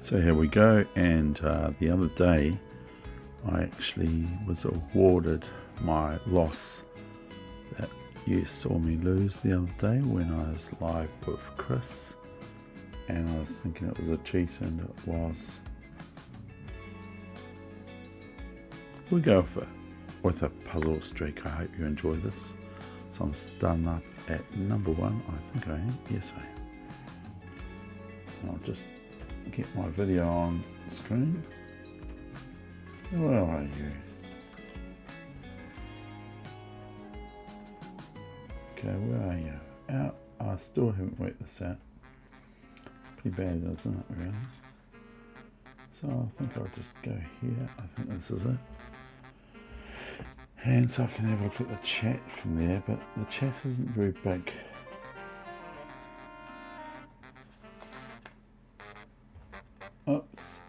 So here we go, and the other day I actually was awarded my loss that you saw me lose the other day when I was live with Chris, and I was thinking it was a cheat, and it was. We go with a puzzle streak. I hope you enjoy this. So I'm starting up at number 1. I think I am. Yes, I am. I'll just get my video on the screen. Where are you? Okay, where are you? Out. I still haven't worked this out. Pretty bad, isn't it, really? So I think I'll just go here. I think this is it. And so I can have a look at the chat from there, but the chat isn't very big. Oops,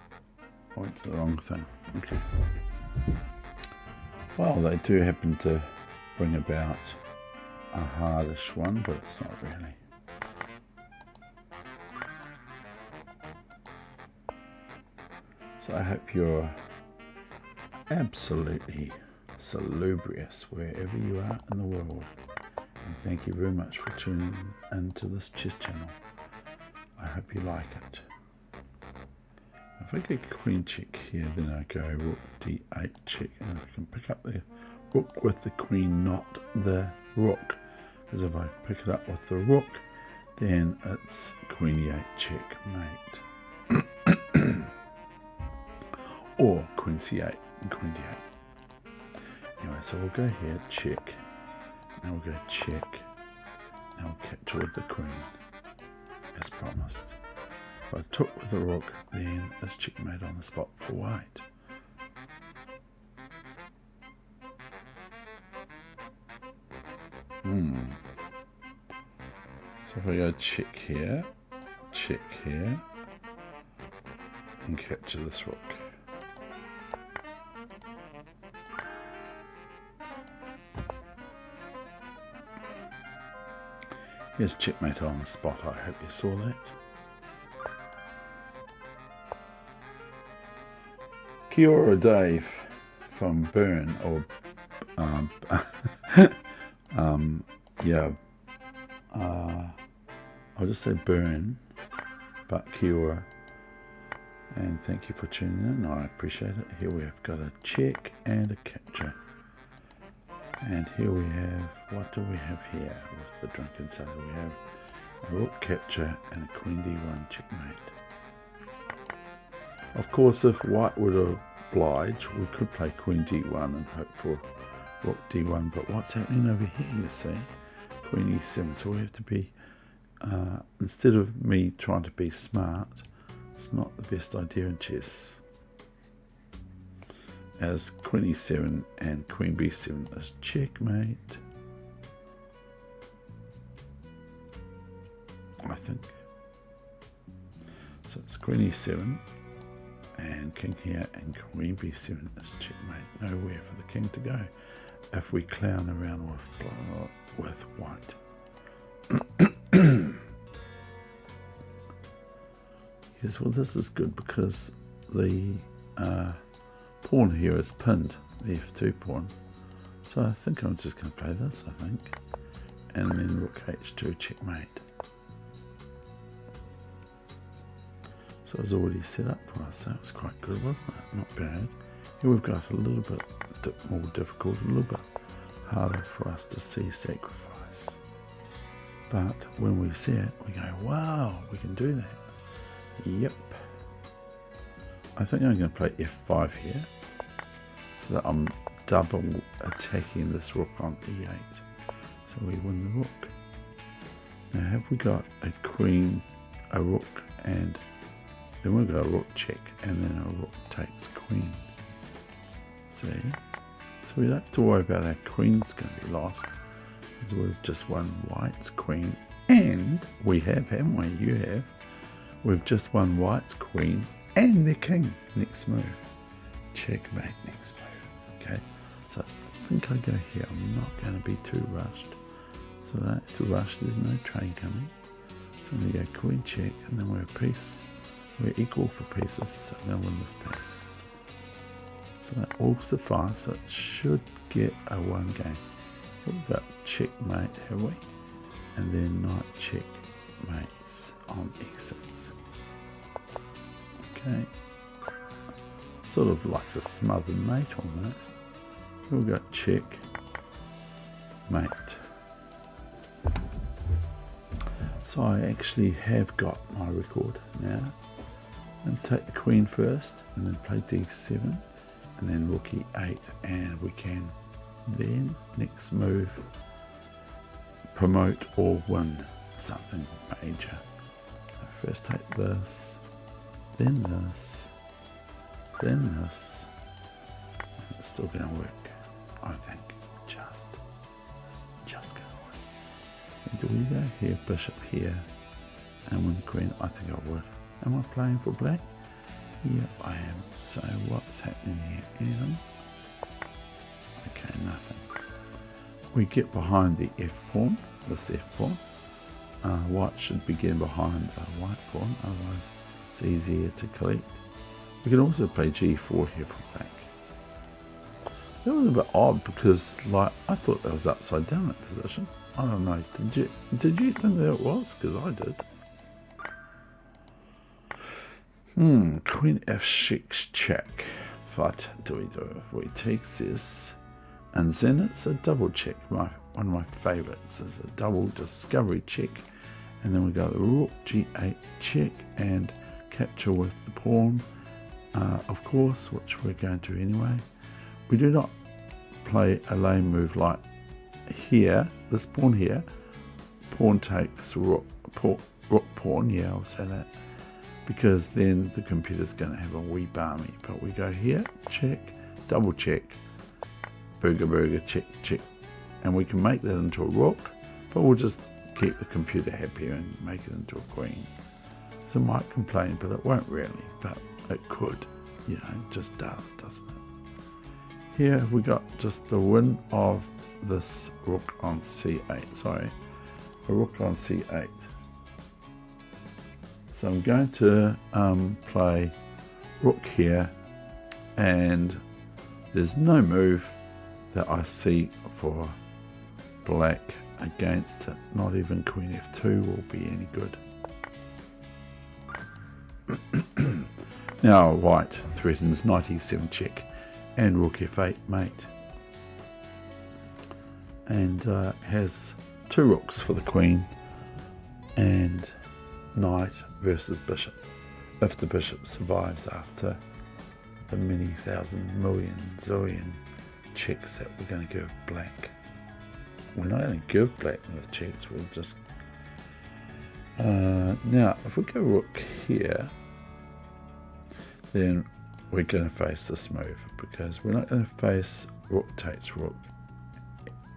I went to the wrong thing. Okay. Well, they do happen to bring about a hardish one, but it's not really. So I hope you're absolutely salubrious wherever you are in the world. And thank you very much for tuning into this chess channel. I hope you like it. If I get queen check here, then I go rook d8 check, and I can pick up the rook with the queen, not the rook. Because if I pick it up with the rook, then it's queen e8 checkmate. Or queen c8 and queen d8. Anyway, so we'll go here, check. Now we'll go check. Now we'll capture with the queen, as promised. If I took with the rook, then it's checkmate on the spot for white. So if I go check here, and capture this rook. Here's checkmate on the spot. I hope you saw that. Kia ora, Dave from Burn, or yeah, I'll just say Burn, but kia ora, and thank you for tuning in. I appreciate it. Here we have got a check and a capture. And here we have, what do we have here with the drunken sailor? We have a rook capture and a queen d1 checkmate. Of course, if white would oblige, we could play queen d1 and hope for rook d1, but what's happening over here, you see? Queen e7, so we have to be, instead of me trying to be smart, it's not the best idea in chess. As queen e7 and queen b7 is checkmate, I think. So it's queen e7 and king here, and queen b7 is checkmate. Nowhere for the king to go if we clown around with white. Yes, well, this is good because the pawn here is pinned, the f2 pawn. So I think I'm just going to play this, I think. And then rook h2 checkmate. So it was already set up for us. That was quite good, wasn't it? Not bad. Here we've got a little bit more difficult, a little bit harder for us to see sacrifice. But when we see it, we go, wow, we can do that. Yep. I think I'm going to play f5 here, so that I'm double attacking this rook on e8. So we win the rook. Now have we got a queen, a rook, and then we've got a rook check, and then a rook takes queen. See? So we don't have to worry about our queen's going to be lost, because we've just won white's queen, and we have, haven't we? You have. We've just won white's queen and their king. Next move. Checkmate next move. Okay, so I think I go here. I'm not going to be too rushed. So I don't have to rush. There's no train coming. So I'm going to go queen check, and then we're a piece we're equal for pieces, so I'm going to win this piece. So that all suffice, so it should get a 1 game. We've got checkmate, have we? And then knight checkmates on e6. Okay. Sort of like a smothered mate almost. We've got check, mate. So I actually have got my record now. And take the queen first, and then play d7, and then rook e8, and we can then next move promote or win something major. So first take this, then this, then this. And it's still going to work, I think. Just going to work. And do we go here, bishop here, and win the queen? I think I would. Am I playing for black? Yeah, I am. So what's happening here? Anything? Okay, nothing. We get behind the f pawn, this f pawn. White should be getting behind the white pawn, otherwise it's easier to collect. We can also play g4 here for black. That was a bit odd because, like, I thought that was upside down, that position. I don't know. Did you think that it was? Because I did. Queen f6 check. What do we do? We take this, and then it's a double check. One of my favourites is a double discovery check, and then we go rook g8 check and capture with the pawn, of course, which we're going to anyway. We do not play a lame move like here. This pawn here, pawn takes rook pawn. Yeah, I'll say that. Because then the computer's going to have a wee barmy. But we go here, check, double check, booger, check, check. And we can make that into a rook, but we'll just keep the computer happy and make it into a queen. So it might complain, but it won't really, but it could. You know, it just does, doesn't it? Here we got just the win of this rook on c8. Sorry, a rook on c8. So I'm going to play rook here, and there's no move that I see for black against it. Not even queen f2 will be any good. Now white threatens knight e7 check and rook f8 mate, and has two rooks for the queen and knight versus bishop. If the bishop survives after the many thousand million zillion checks that we're going to give black. We're not going to give black the checks, we'll just now if we go rook here, then we're going to face this move, because we're not going to face rook takes rook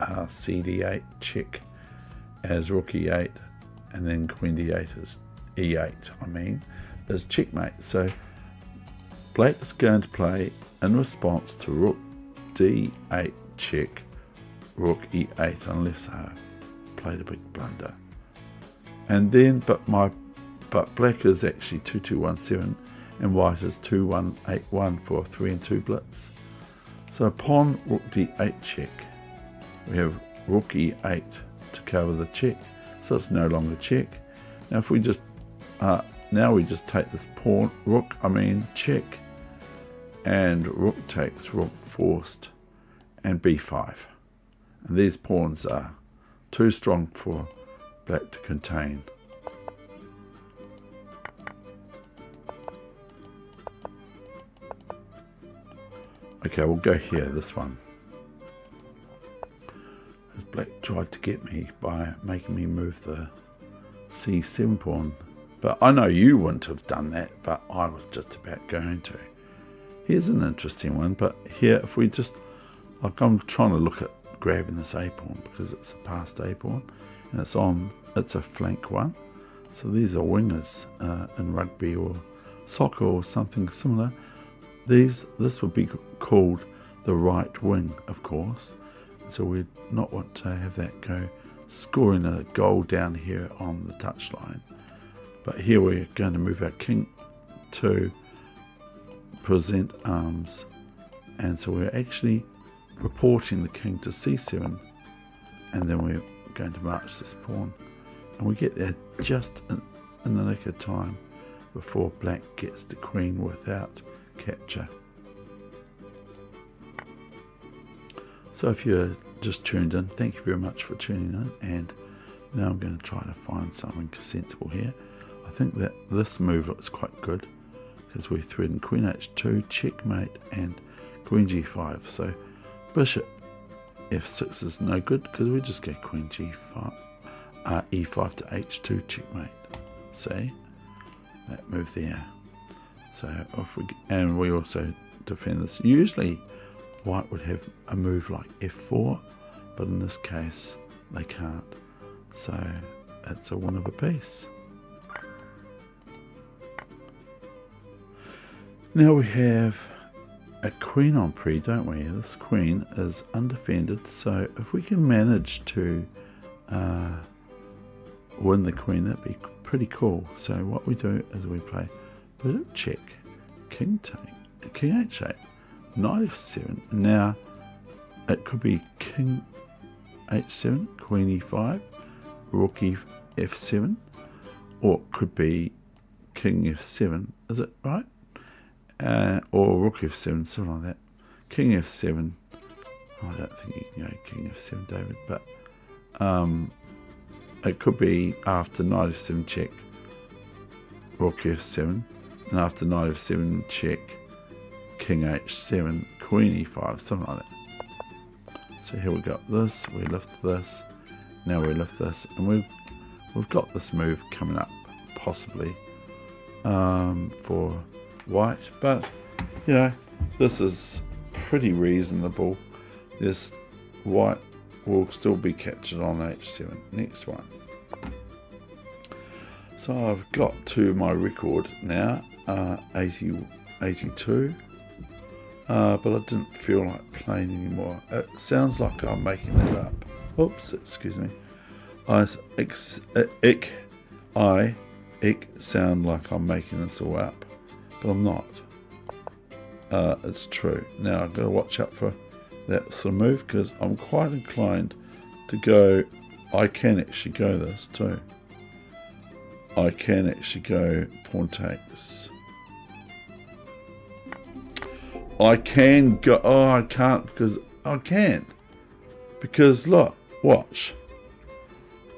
cd8 check as rook e8, and then queen d8 is e8, is checkmate. So black is going to play in response to rook d8 check, rook e8, unless I played a big blunder. And then, but black is actually 2217 and white is 2181 for a 3 and 2 blitz. So upon rook d8 check, we have rook e8 to cover the check, so it's no longer check. Now if we just now we just take this pawn, check, and rook takes rook forced, and b5. And these pawns are too strong for black to contain. Okay, we'll go here, this one. Black tried to get me by making me move the c7 pawn. But I know you wouldn't have done that, but I was just about going to. Here's an interesting one, but here if we just, like I'm trying to look at grabbing this a pawn because it's a passed a pawn and it's a flank one. So these are wingers in rugby or soccer or something similar. This would be called the right wing, of course. So we'd not want to have that go scoring a goal down here on the touchline. But here we're going to move our king to present arms, and so we're actually reporting the king to c7, and then we're going to march this pawn, and we get there just in the nick of time before black gets the queen without capture. So if you're just tuned in, thank you very much for tuning in, and now I'm going to try to find something sensible here. I think that this move looks quite good because we're threading queen h2, checkmate, and queen g5. So bishop f6 is no good because we just go queen g5, e5 to h2, checkmate. See that move there. So and we also defend this. Usually white would have a move like f4, but in this case they can't. So it's a win of a piece. Now we have a queen on pre, don't we? This queen is undefended, so if we can manage to win the queen, that'd be pretty cool. So what we do is we play bishop check, king take, king h8, knight f7. Now it could be king h7, queen e5, rook f7, or it could be king f7. Is it right? Or rook f7, something like that. King f7. Oh, I don't think you can go king f7, David, but it could be after knight f7 check, rook f7, and after knight f7 check, king h7, queen e5, something like that. So here we got this, we lift this, now we lift this, and we've got this move coming up, possibly, for white, but you know, this is pretty reasonable. This white will still be captured on h7. Next one. So I've got to my record now, 82, but I didn't feel like playing anymore. It sounds like I'm making it up. Oops, excuse me. I sound like I'm making this all up, but I'm not. It's true. Now I've got to watch out for that sort of move because I'm quite inclined to go. I can actually go this too. I can actually go pawn takes. I can go. Oh, I can't because I can't. Because look, watch.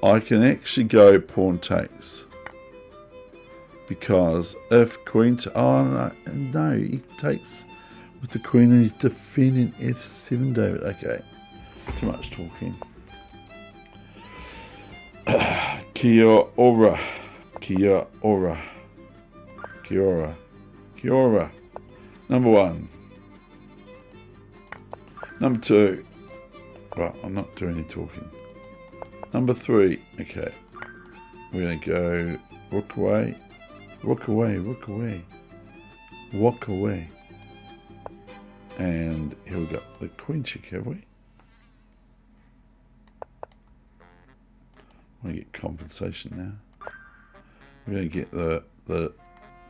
I can actually go pawn takes. Because if queen, no, he takes with the queen and he's defending f7, David. Okay, too much talking. Kia ora, kia ora, kia ora, kia ora. Number one. Number two. Well, I'm not doing any talking. Number three. Okay, we're gonna go rook away. Rook away, rook away, walk away. And here we got the queen check, have we? I want to get compensation now. We're going to get the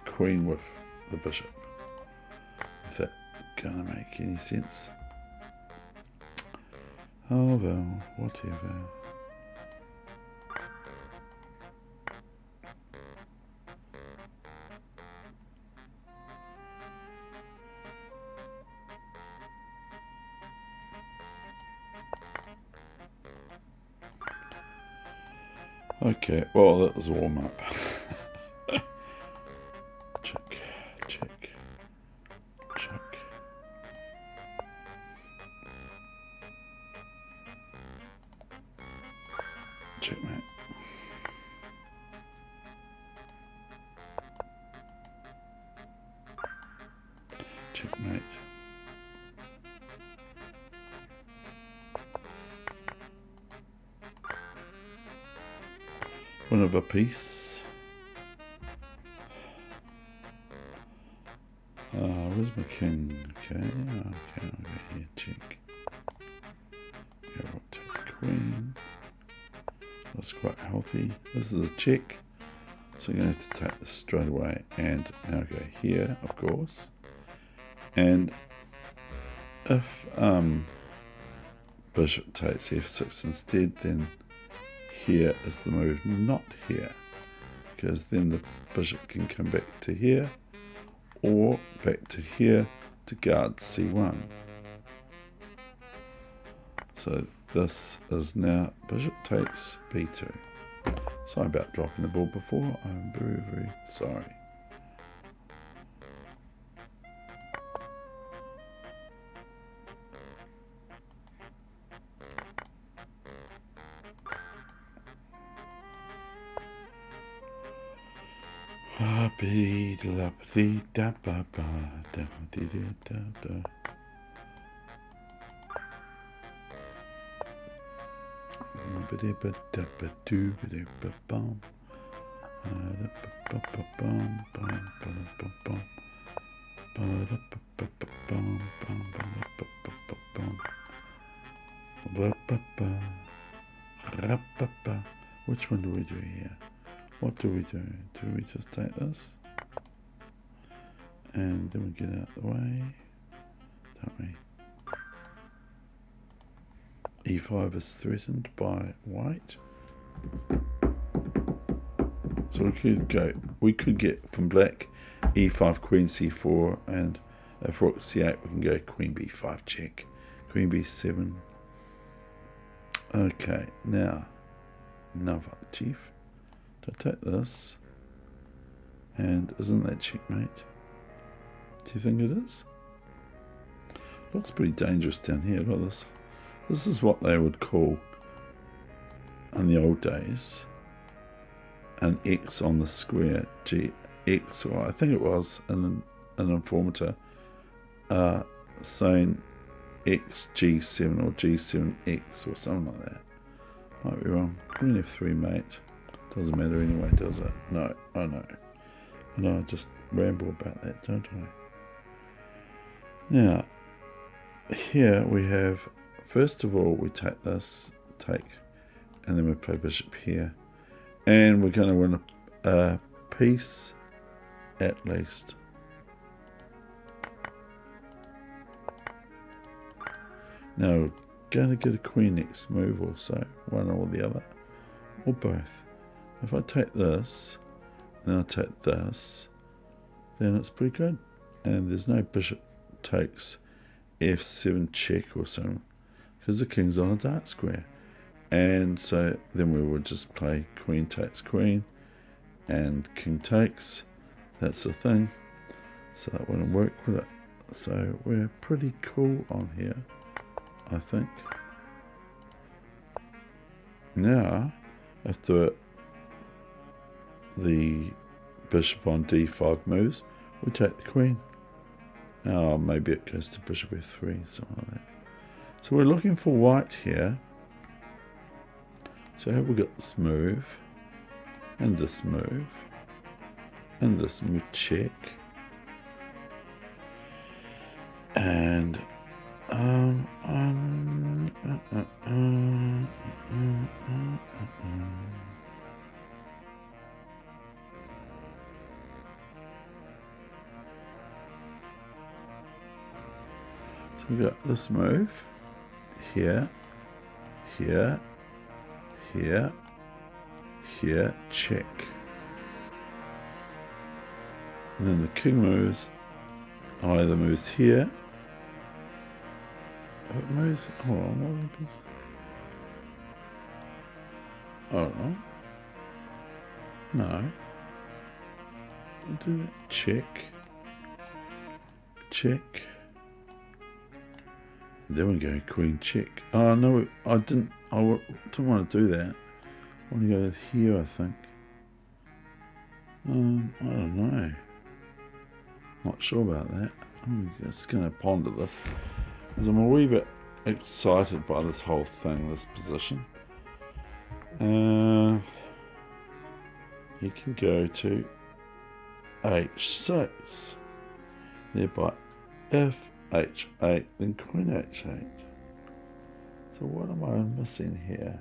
queen with the bishop. Is that going to make any sense? Oh well, whatever. Okay, well that was a warm up. Check, check, check. Checkmate. Checkmate. One of a piece. Where's my king? Okay, okay, over here, check. Okay, rook takes queen. That's quite healthy. This is a check. So you're going to have to take this straight away and now go here, of course. And if bishop takes f6 instead, then here is the move, not here. Because then the bishop can come back to here or back to here to guard c1. So this is now bishop takes b2. Sorry about dropping the ball before. I'm very, very sorry. Which one do we do here? What do we do? Do we just take this? And then we get out of the way, don't we? E5 is threatened by white. So we could get from black E5, Queen C4, and if Rook C8 we can go Queen B5 check, Queen B7. Okay, now another chief. So take this, and isn't that checkmate? Do you think it is? Looks pretty dangerous down here. Look at this. This is what they would call, in the old days, an X on the square. X, or I think it was an informator saying X G7 or G7X or something like that. Might be wrong. Queen F3, mate. Doesn't matter anyway, does it? No, I know. I know, I just ramble about that, don't I? Now, here we have, first of all, we take this, and then we play bishop here. And we're going to win a piece at least. Now, we're going to get a queen next move or so, one or the other, or both. If I take this, then I take this, then it's pretty good. And there's no bishop takes f7 check or something, because the king's on a dark square. And so then we would just play queen takes queen and king takes. That's the thing. So that wouldn't work, would it? So we're pretty cool on here, I think. Now, after the bishop on d5 moves, we take the queen. Oh, maybe it goes to bishop f3, something like that. So we're looking for white here. So have we got this move, and this move, and this move check, and so we got this move here, here, here, here, check. And then the king moves, either moves here. It moves, hold on, what happens? I don't know. No. We'll do that. Check. Check. Then we go queen check. Oh no, I didn't want to do that. I want to go here, I think. I don't know. Not sure about that. I'm just going to ponder this, because I'm a wee bit excited by this whole thing, this position. You can go to h6, thereby if h8, then queen h8. So what am I missing here?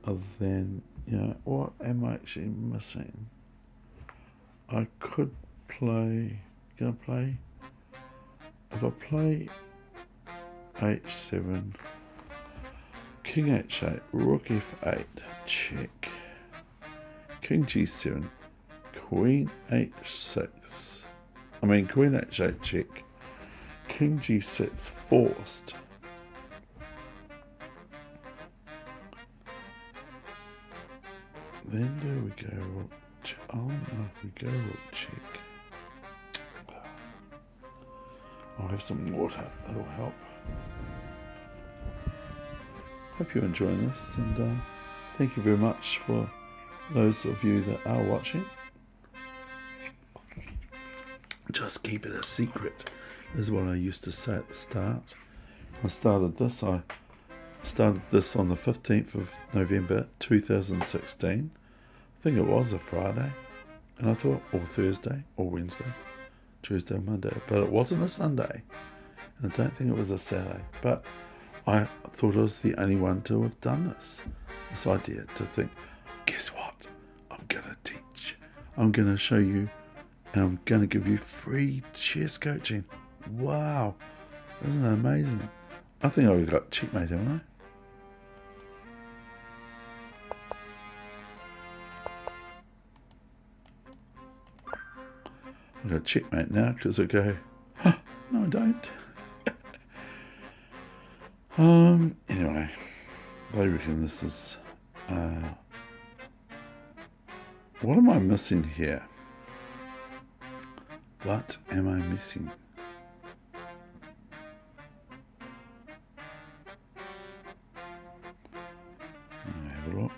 Other than Yeah, what am I actually missing? I could play. Gonna play. If I play h7, king h8, rook f8, check. King g7, queen h6. I mean, queen h8, check. King g6, forced. Then do we go rook check? Oh no, we go rook check. I'll have some water, that'll help. Hope you're enjoying this, and thank you very much for those of you that are watching. Just keep it a secret, is what I used to say at the start. I started this on the 15th of November 2016. I think it was a Friday, and I thought, or Thursday, or Wednesday, Tuesday, Monday, but it wasn't a Sunday, and I don't think it was a Saturday, but I thought I was the only one to have done this idea, to think, guess what, I'm going to teach, I'm going to show you, and I'm going to give you free chess coaching. Wow, isn't that amazing? I think I got checkmate, haven't I? I got checkmate now because I go, huh, no I don't. Anyway, they reckon this is, what am I missing here? What am I missing? Have a look.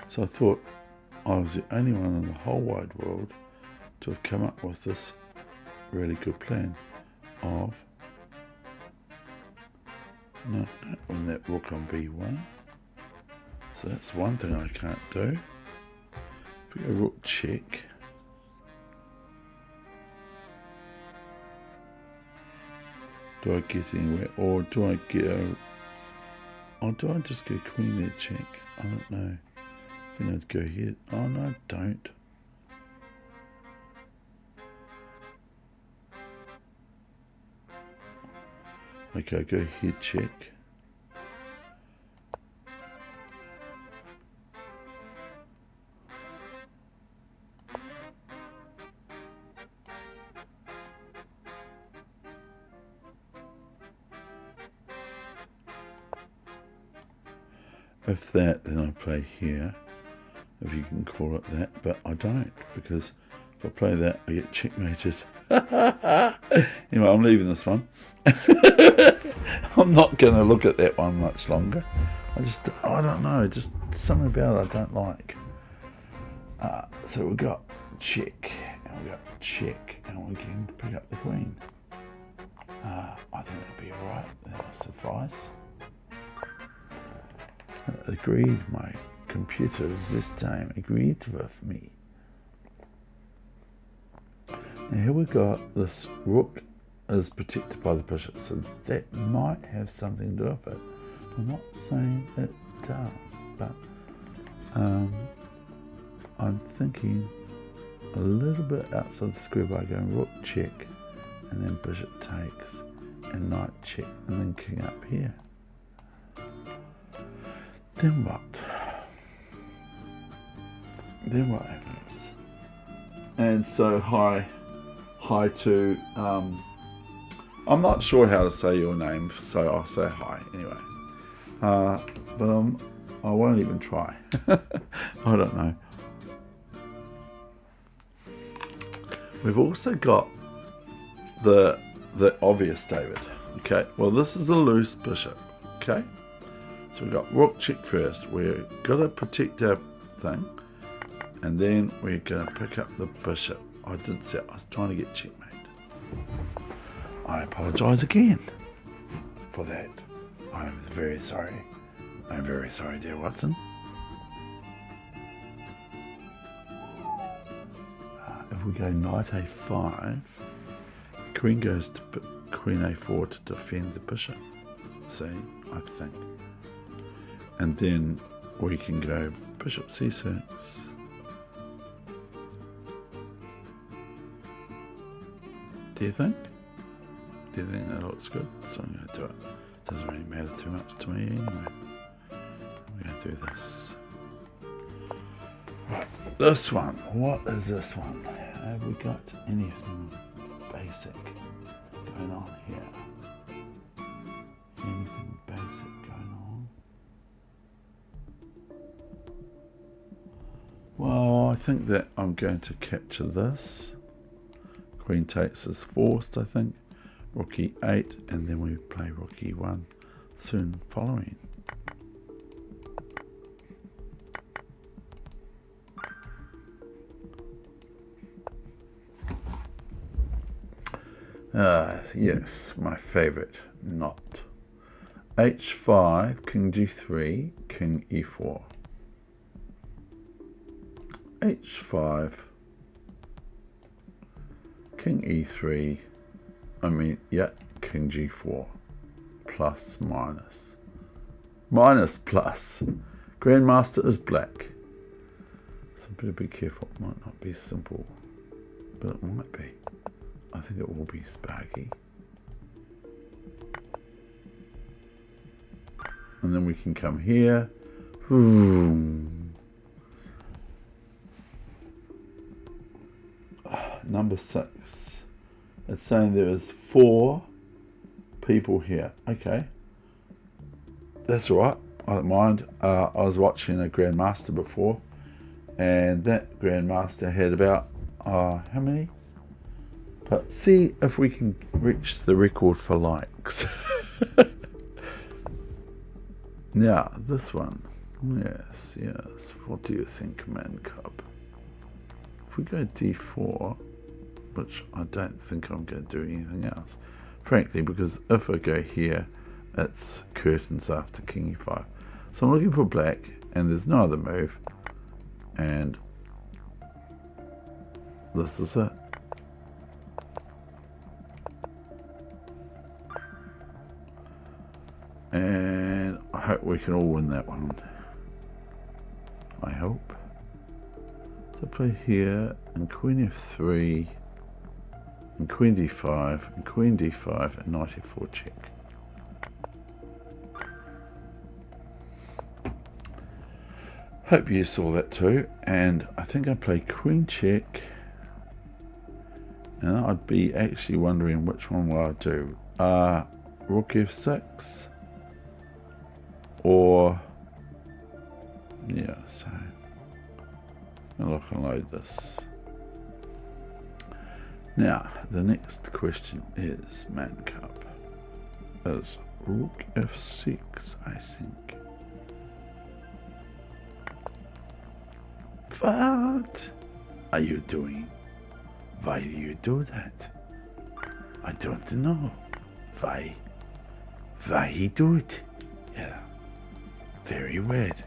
So I thought I was the only one in the whole wide world to have come up with this really good plan of no, when that rook on b1. So that's one thing I can't do. If we go rook check, do I get anywhere, or do I go, or do I just get queen there check? I don't know. I think I'd go here. Oh no, I don't. Okay, go here check. If that, then I play here, if you can call it that, but I don't, because if I play that, I get checkmated. Anyway, I'm leaving this one. I'm not going to look at that one much longer. I don't know, just something about it I don't like. So we've got check, and we've got check, and we can pick up the queen. I think that'll be alright, that'll suffice. Agreed, my computer this time agreed with me. Now here we've got this rook is protected by the bishop, so that might have something to do with it. I'm not saying it does, but I'm thinking a little bit outside the square by going rook check, and then bishop takes, and knight check, and then king up here. Then what? Then what happens? And so hi to, I'm not sure how to say your name, so I'll say hi anyway. But I won't even try. I don't know. We've also got the obvious David. Okay, well this is the loose bishop. Okay. So we've got rook check first. We've got to protect our thing. And then we're going to pick up the bishop. I didn't say, I was trying to get checkmate. I apologise again for that. I'm very sorry. I'm very sorry, dear Watson. If we go knight a5, queen goes to queen a4 to defend the bishop. See, I think. And then Or you can go bishop c6. Do you think? Do you think that looks good? So I'm going to do it. Doesn't really matter too much to me anyway. I'm going to do this. Right, this one. What is this one? Have we got anything basic going on here? Anything basic going on? Well, I think that I'm going to capture this. Queen takes is forced, I think. Rook e8, and then we play rook e1 soon following. Yes, my favorite knot. h5, king g3, king e4. h5, king e3, king g4, plus minus. Minus plus. Grandmaster is black. So better be careful. It might not be simple, but it might be. I think it will be sparky. And then we can come here. Number 6. It's saying there is 4 people here. Okay. That's all right. I don't mind. I was watching a Grandmaster before, and that Grandmaster had about, how many? But see if we can reach the record for likes. Now, this one. Yes. What do you think, Man Cub? If we go d4, which I don't think I'm going to do anything else, frankly, because if I go here, it's curtains after king e5. So I'm looking for black, and there's no other move, and this is it. And I hope we can all win that one. I hope. So play here, and queen f3, and queen d5, and queen d5, and knight f4 check. Hope you saw that too. And I think I play queen check, and I'd be actually wondering which one will I do. Rook f6, or so I'll look and load this. Now the next question is, Man Cub, is rook f6, I think. What are you doing? Why do you do that? I don't know. Why he do it? Yeah, very weird.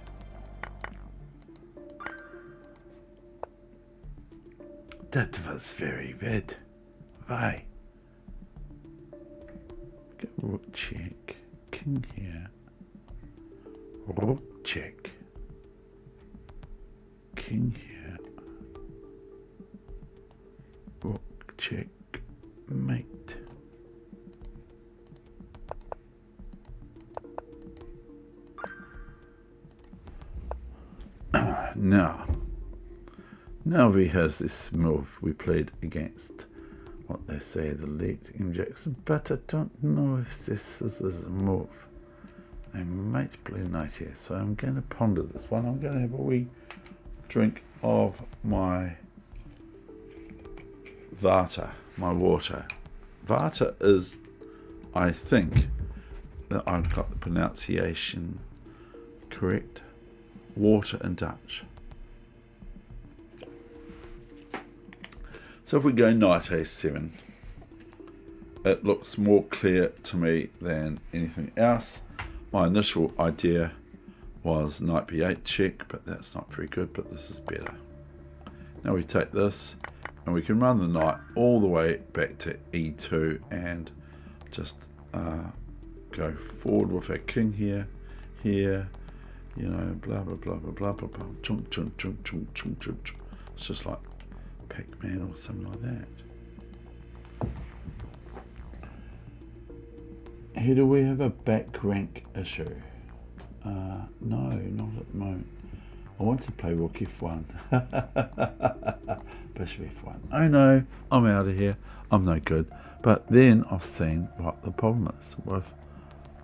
That was very weird. Why? Go rook check, king here, rook check, king here, rook check, mate. Now we have this move we played against what they say the late M. Jackson, but I don't know if this is a move. I might play knight here, so I'm going to ponder this one. I'm going to have a wee drink of my Vata, my water. Vata is, I think that I've got the pronunciation correct, water in Dutch. So if we go knight a7, it looks more clear to me than anything else. My initial idea was knight b8 check, but that's not very good, but this is better. Now we take this, and we can run the knight all the way back to e2 and just go forward with our king here, you know, blah, blah, blah, blah, blah, blah, blah, chunk, chunk, chunk, chunk, chunk, chunk, chunk. It's just like Pac-Man or something like that. Here, do we have a back rank issue? No, not at the moment. I want to play Rook F1. Bishop F1. Oh no, I'm out of here. I'm no good. But then I've seen what the problem is with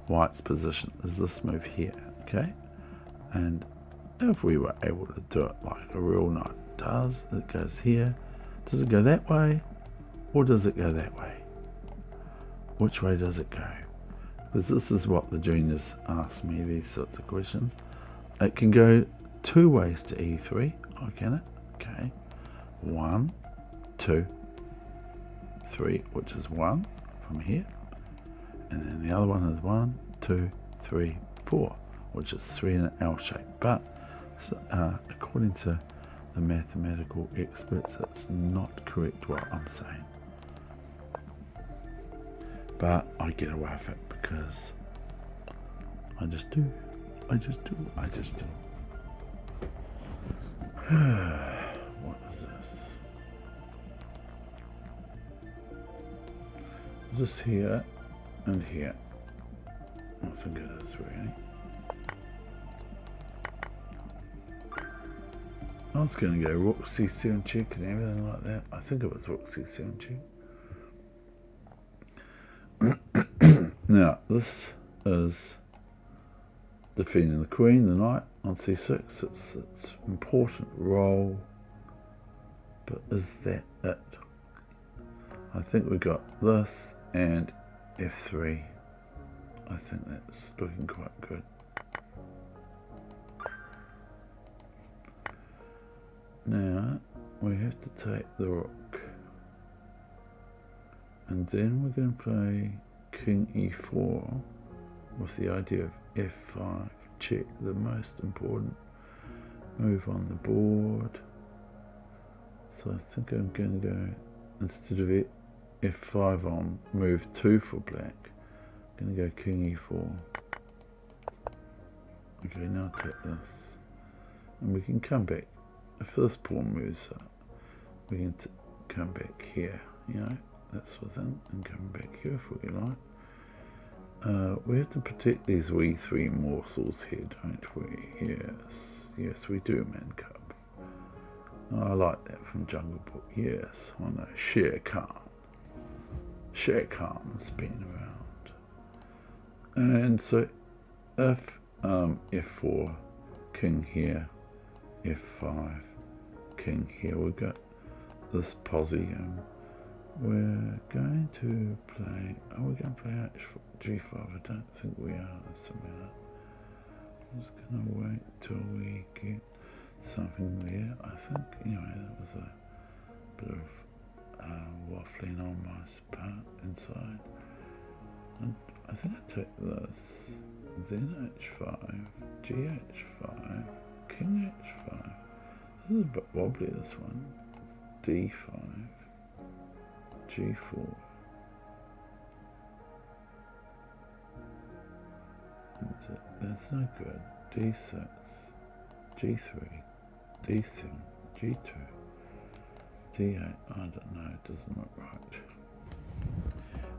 White's position is this move here, okay? And if we were able to do it like a real knight does, it goes here. Does it go that way? Or does it go that way? Which way does it go? Because this is what the juniors ask me, these sorts of questions. It can go two ways to E3. Oh, can it? Okay. 1, 2, 3, which is 1 from here. And then the other one is 1, 2, 3, 4, which is 3 in an L shape. But according to the mathematical experts, it's not correct what I'm saying. But I get away with it because I just do. I just do. I just do. What is this? Is this here and here? I think it is really. I was going to go Rook C7 check and everything like that. I think it was Rook C7 check. Now, this is defending the queen, the knight on c6. It's important role, but is that it? I think we got this and f3. I think that's looking quite good. Now we have to take the rook, and then we're going to play King e4 with the idea of f5 check, the most important move on the board. So I think I'm going to go, instead of f5 on move 2 for black, I'm going to go King e4. Okay, now take this, and we can come back. If this pawn moves up, we can come back here, you know, that's within, and come back here if we like. We have to protect these wee 3 morsels here, don't we? Yes, we do, Man Cub. I like that from Jungle Book. Yes, I know. Shere Khan. Shere Khan's been around. And so, if f4, king here, f5, king here, we've got this posse. We're going to play. Are we going to play G5? I don't think we are. Somehow. I'm just going to wait till we get something there. I think, anyway, that was a bit of waffling on my part inside. And I think I take this, then h5, gh5, king h5. This is a bit wobbly, this one. d5. G4. That's no good. D6, G3, D7, G2, D8. I don't know, it doesn't look right.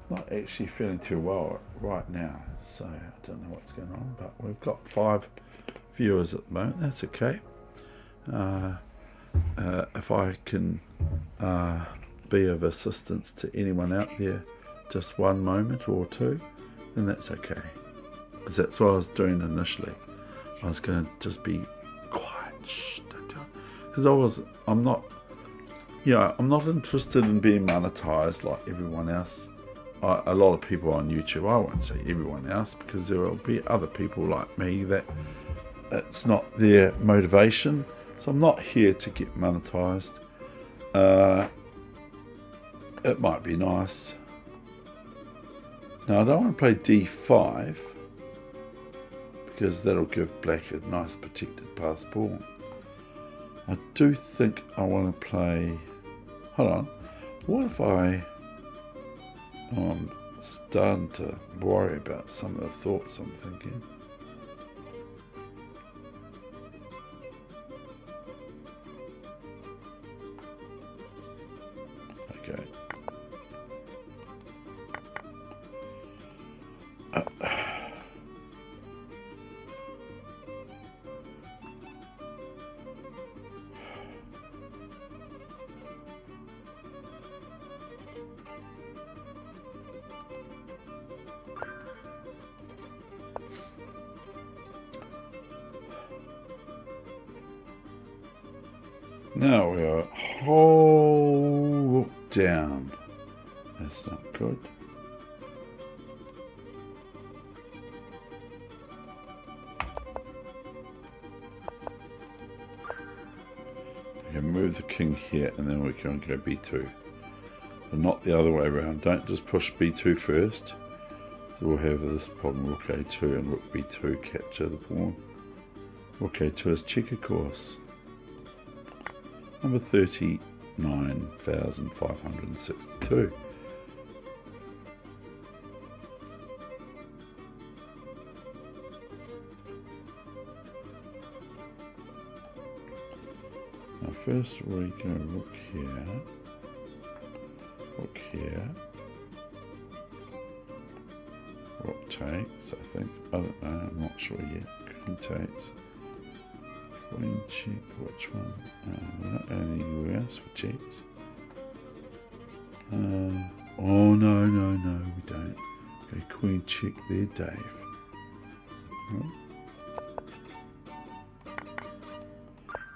Not actually feeling too well right now, so I don't know what's going on, but we've got 5 viewers at the moment. That's okay. If I can be of assistance to anyone out there, just one moment or two, then that's okay. Because that's what I was doing initially. I was going to just be quiet, shh, don't do it. Because I'm not interested in being monetized like everyone else. A lot of people on YouTube, I won't say everyone else, because there will be other people like me that it's not their motivation. So I'm not here to get monetized. It might be nice. Now I don't want to play d5 because that'll give black a nice protected pass pawn. I do think I want to play. Hold on. What if I'm starting to worry about some of the thoughts I'm thinking. Okay. Now we are whole rook down. That's not good. We can move the king here and then we can go b2. But not the other way around. Don't just push b2 first. So we'll have this problem, rook a2 and rook b2 capture the pawn. Rook a2 is check, of course. Number 39,562. Now first we go rook here, rook takes, I think. I don't know, I'm not sure yet. Queen takes. Queen check, which one? We're not going anywhere else for checks. Oh no, we don't. Okay, queen check there, Dave. Oh.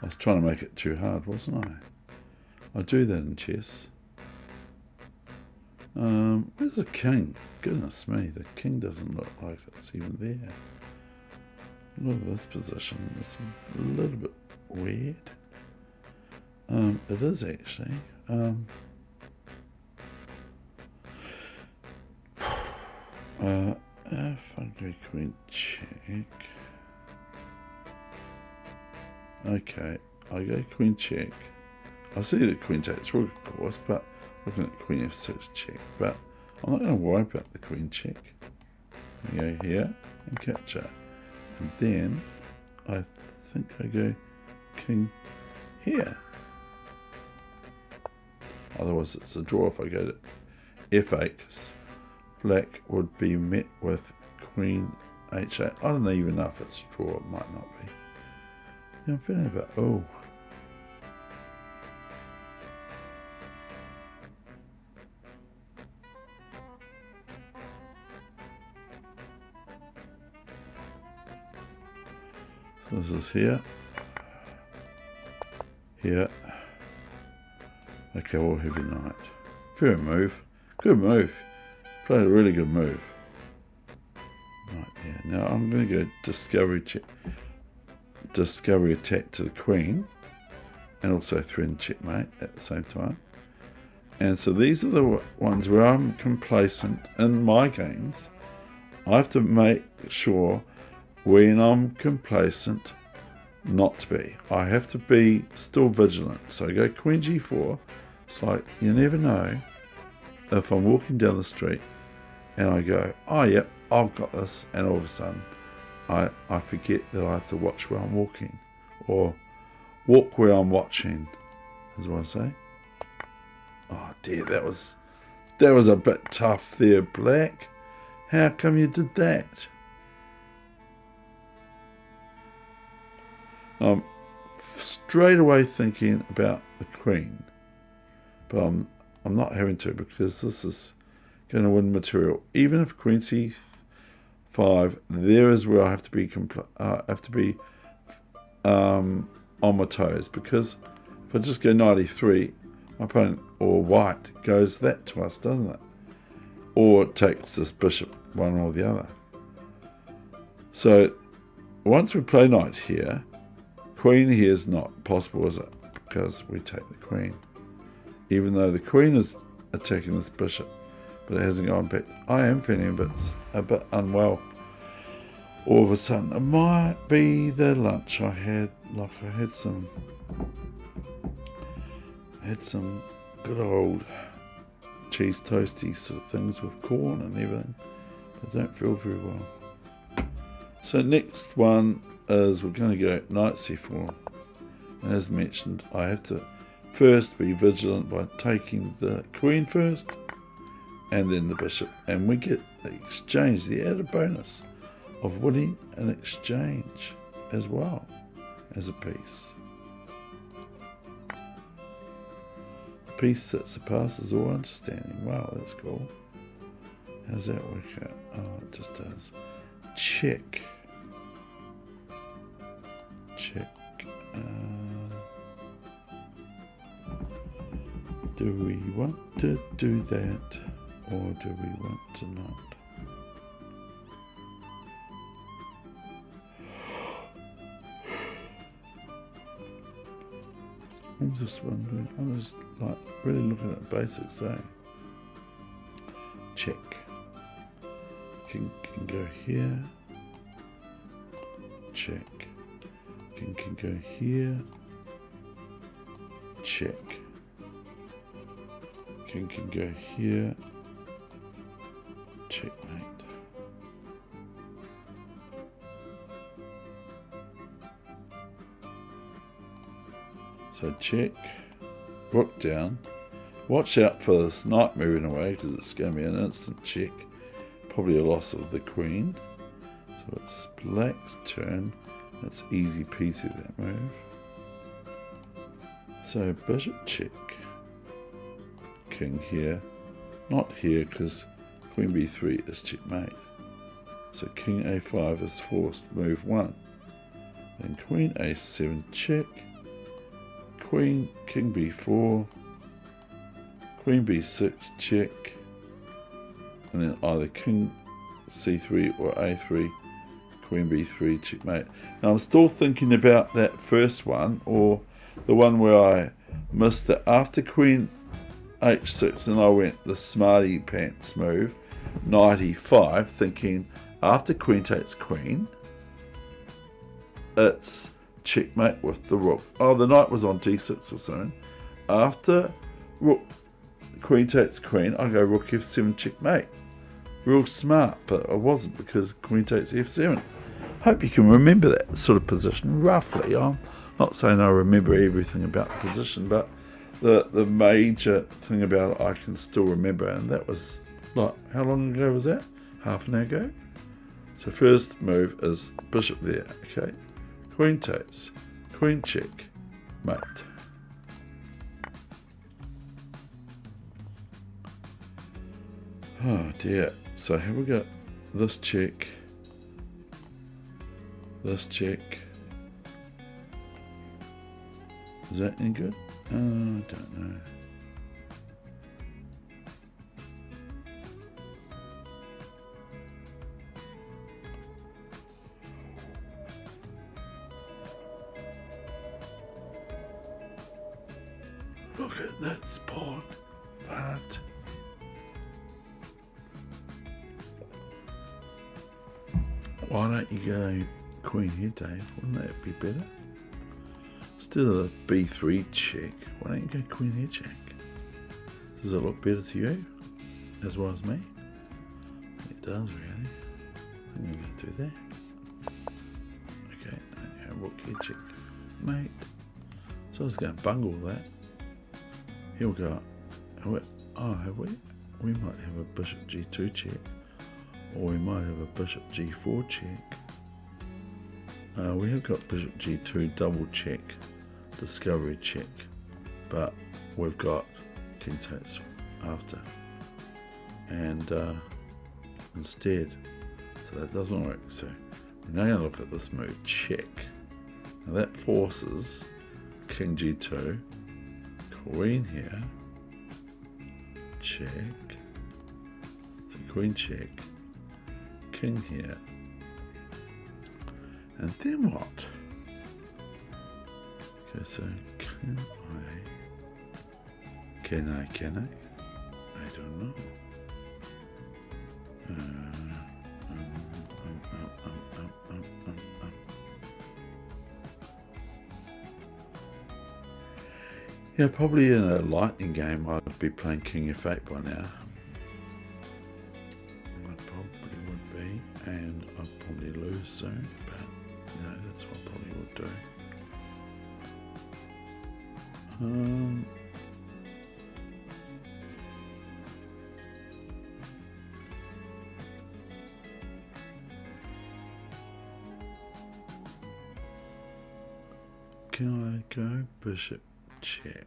I was trying to make it too hard, wasn't I? I do that in chess. Where's the king? Goodness me, the king doesn't look like it's even there. Look at this position, it's a little bit weird. It is actually. If I go queen check. Okay, I go queen check. I see the queen takes rook, of course, but looking at queen f6 check. But I'm not going to worry about the queen check. I go here and capture. And then I think I go king here. Otherwise it's a draw if I go to f8, because black would be met with queen h8. I don't even know if it's a draw, it might not be. Yeah, I'm feeling a bit, oh. So this is here. Here. Okay, we'll heavy knight. Fair move. Good move. Played a really good move. Right there. Now I'm going to go discovery attack to the queen, and also threaten checkmate at the same time. And so these are the ones where I'm complacent in my games. I have to make sure when I'm complacent not to be. I have to be still vigilant. So I go queen g4. It's like you never know if I'm walking down the street and I go, oh yep, I've got this, and all of a sudden I forget that I have to watch where I'm walking, or walk where I'm watching, is what I say. Oh dear, that was a bit tough there, black. How come you did that? I'm straight away thinking about the queen, but I'm not having to, because this is going to win material. Even if queen c5, there is where I have to be on my toes, because if I just go knight e3, my opponent, or white, goes that twice, doesn't it? Or takes this bishop, one or the other. So once we play knight here, queen here is not possible, is it? Because we take the queen. Even though the queen is attacking this bishop, but it hasn't gone back. I am feeling a bit unwell. All of a sudden, it might be the lunch I had. Like I had some good old cheese toasty sort of things with corn and everything. I don't feel very well. So next one is we're going to go knight c4. And as mentioned, I have to First, be vigilant by taking the queen first, and then the bishop, and we get the exchange, the added bonus of winning an exchange as well as a piece. A piece that surpasses all understanding. Wow, that's cool. How's that work out? Oh, it just does. Check. Check. Do we want to do that, or do we want to not? I'm just wondering, I was like really looking at basics, eh? Check. King can go here. Check. King can go here. Check. King can go here. Checkmate. So check, rook down. Watch out for this knight moving away because it's going to be an instant check. Probably a loss of the queen. So it's black's turn. It's easy peasy, that move. So bishop check. King here. Not here because queen b3 is checkmate. So king a5 is forced move 1. Then queen a7 check. Queen, king b4, queen b6 check, and then either king c3 or a3, queen b3 checkmate. Now I'm still thinking about that first one, or the one where I missed it after queen h6 and I went the smarty pants move, knight e5, thinking after queen takes queen, it's checkmate with the rook. Oh, the knight was on d6 or something. After rook, queen takes queen, I go rook f7 checkmate. Real smart, but I wasn't because queen takes f7. Hope you can remember that sort of position roughly. I'm not saying I remember everything about the position, but the major thing about it I can still remember, and that was like, how long ago was that? Half an hour ago? So first move is bishop there, okay? Queen takes, queen check, mate. Oh dear. So here we got this check, this check. Is that any good? I don't know. Look at that pawn, but why don't you go queen here, Dave? Wouldn't that be better? Instead of the b3 check, why don't you go queen here check? Does it look better to you as well as me? It does, really. I'm going to do that. Okay, and rook here check, mate. So I was going to bungle that. He'll go, oh, have we? We might have a bishop g2 check, or we might have a bishop g4 check. We have got bishop g2 double check, discovery check, but we've got king takes after, and instead, so that doesn't work. So we're now going to look at this move, check. Now that forces king g2. Queen here, check, so queen check, king here, and then what? Okay, so can I don't know. Yeah, probably in a lightning game I'd be playing king f8 by now. I probably would be, and I'd probably lose soon, but you know, that's what I probably would do. Um, can I go bishop check?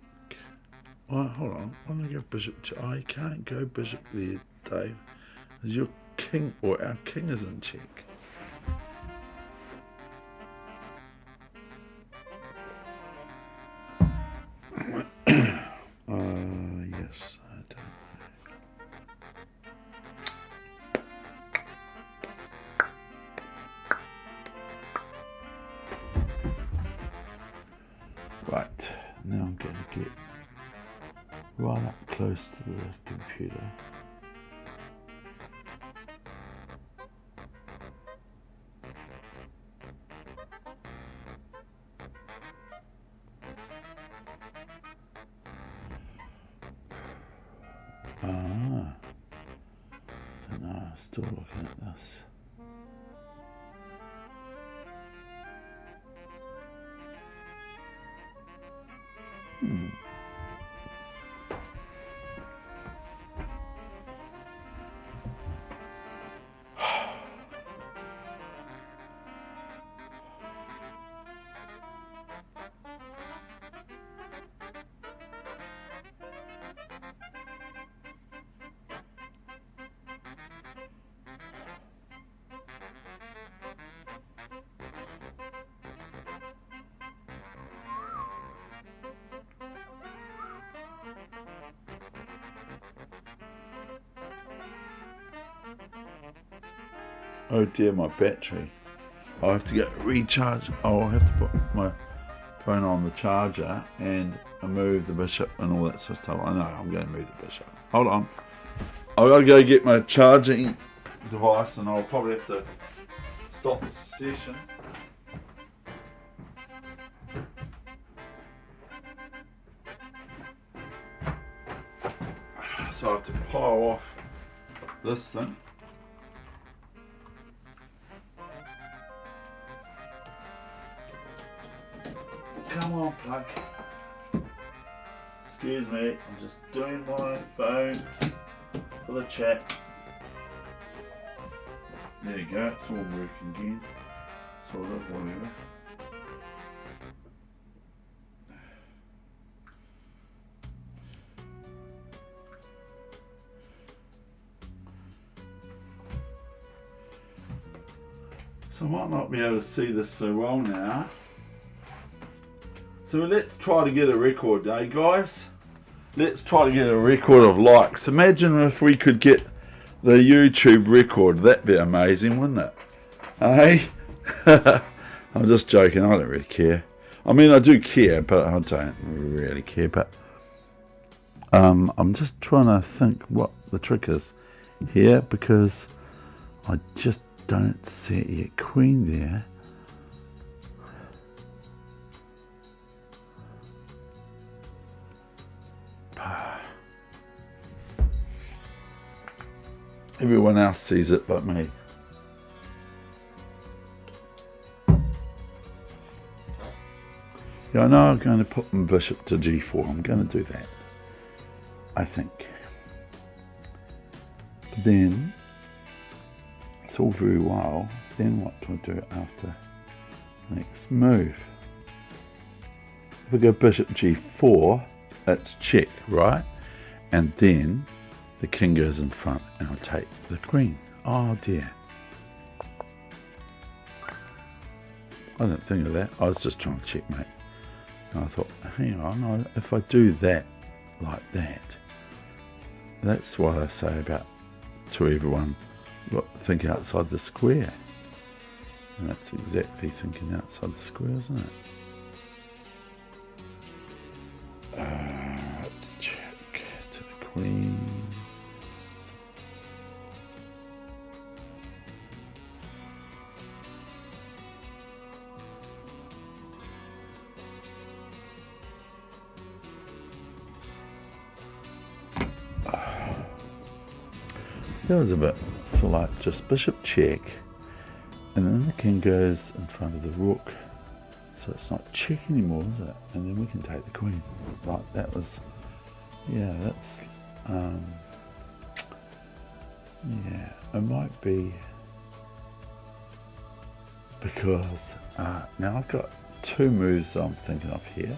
Oh, hold on. Why don't I go bishop check? I can't go bishop there, Dave. Your king, or our king is in check. Yes, I don't know. Right, now I'm going to get right up close to the computer. No, I'm still looking at this. Oh dear, my battery. I'll have to get recharged. I'll have to put my phone on the charger and move the bishop and all that sort of stuff. I know, I'm going to move the bishop. Hold on. I've got to go get my charging device and I'll probably have to stop the session. So I have to power off this thing. Come on, plug. Excuse me, I'm just doing my phone for the chat. There you go, it's all working again. Sort of, whatever. So I might not be able to see this so well now. So let's try to get a record, eh guys? Let's try to get a record of likes. Imagine if we could get the YouTube record. That'd be amazing, wouldn't it? Hey? I'm just joking, I don't really care. I mean, I do care, but I don't really care. But I'm just trying to think what the trick is here, because I just don't see it yet. Queen there. Everyone else sees it but me. Yeah, I know I'm going to put my bishop to g4. I'm going to do that, I think. But then, it's all very well. Then what do I do after the next move? If I go bishop g4, it's check, right? And then the king goes in front and I'll take the queen. Oh dear. I didn't think of that. I was just trying to checkmate. And I thought, hang on, if I do that like that, that's what I say about to everyone, look, think outside the square. And that's exactly thinking outside the square, isn't it? Check to the queen. That was a bit sort of like just bishop check, and then the king goes in front of the rook. So So it's not check anymore, is it? And then we can take the queen. Right, that was, yeah, that's, yeah, it might be because now I've got two moves I'm thinking of here.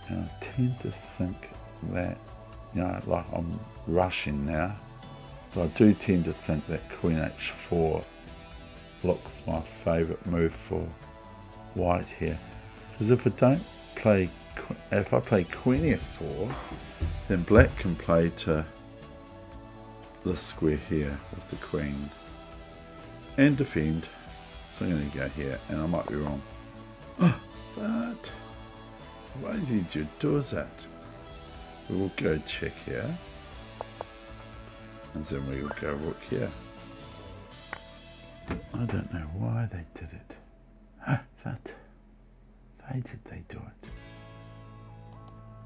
And I tend to think that, you know, like I'm rushing now, but I do tend to think that Queen H4 looks my favourite move for white here. Because if I don't play, if I play Queen F4, then black can play to this square here with the queen and defend. So I'm going to go here, and I might be wrong. Oh, but why did you do that? We will go check here, and then we will go rook here. I don't know why they did it. But why did they do it?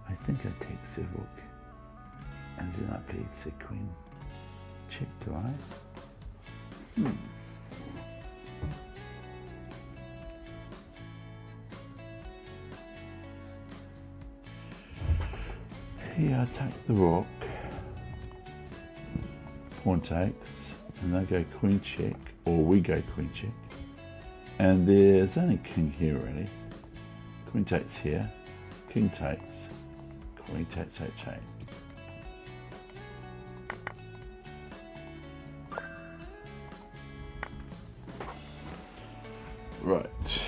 I think I take the rook, and then I play the queen. Check, do I? Here I take the rook, pawn takes, and they go queen check, or we go queen check. And there's only king here really. Queen takes here, king takes, queen takes h8. Right.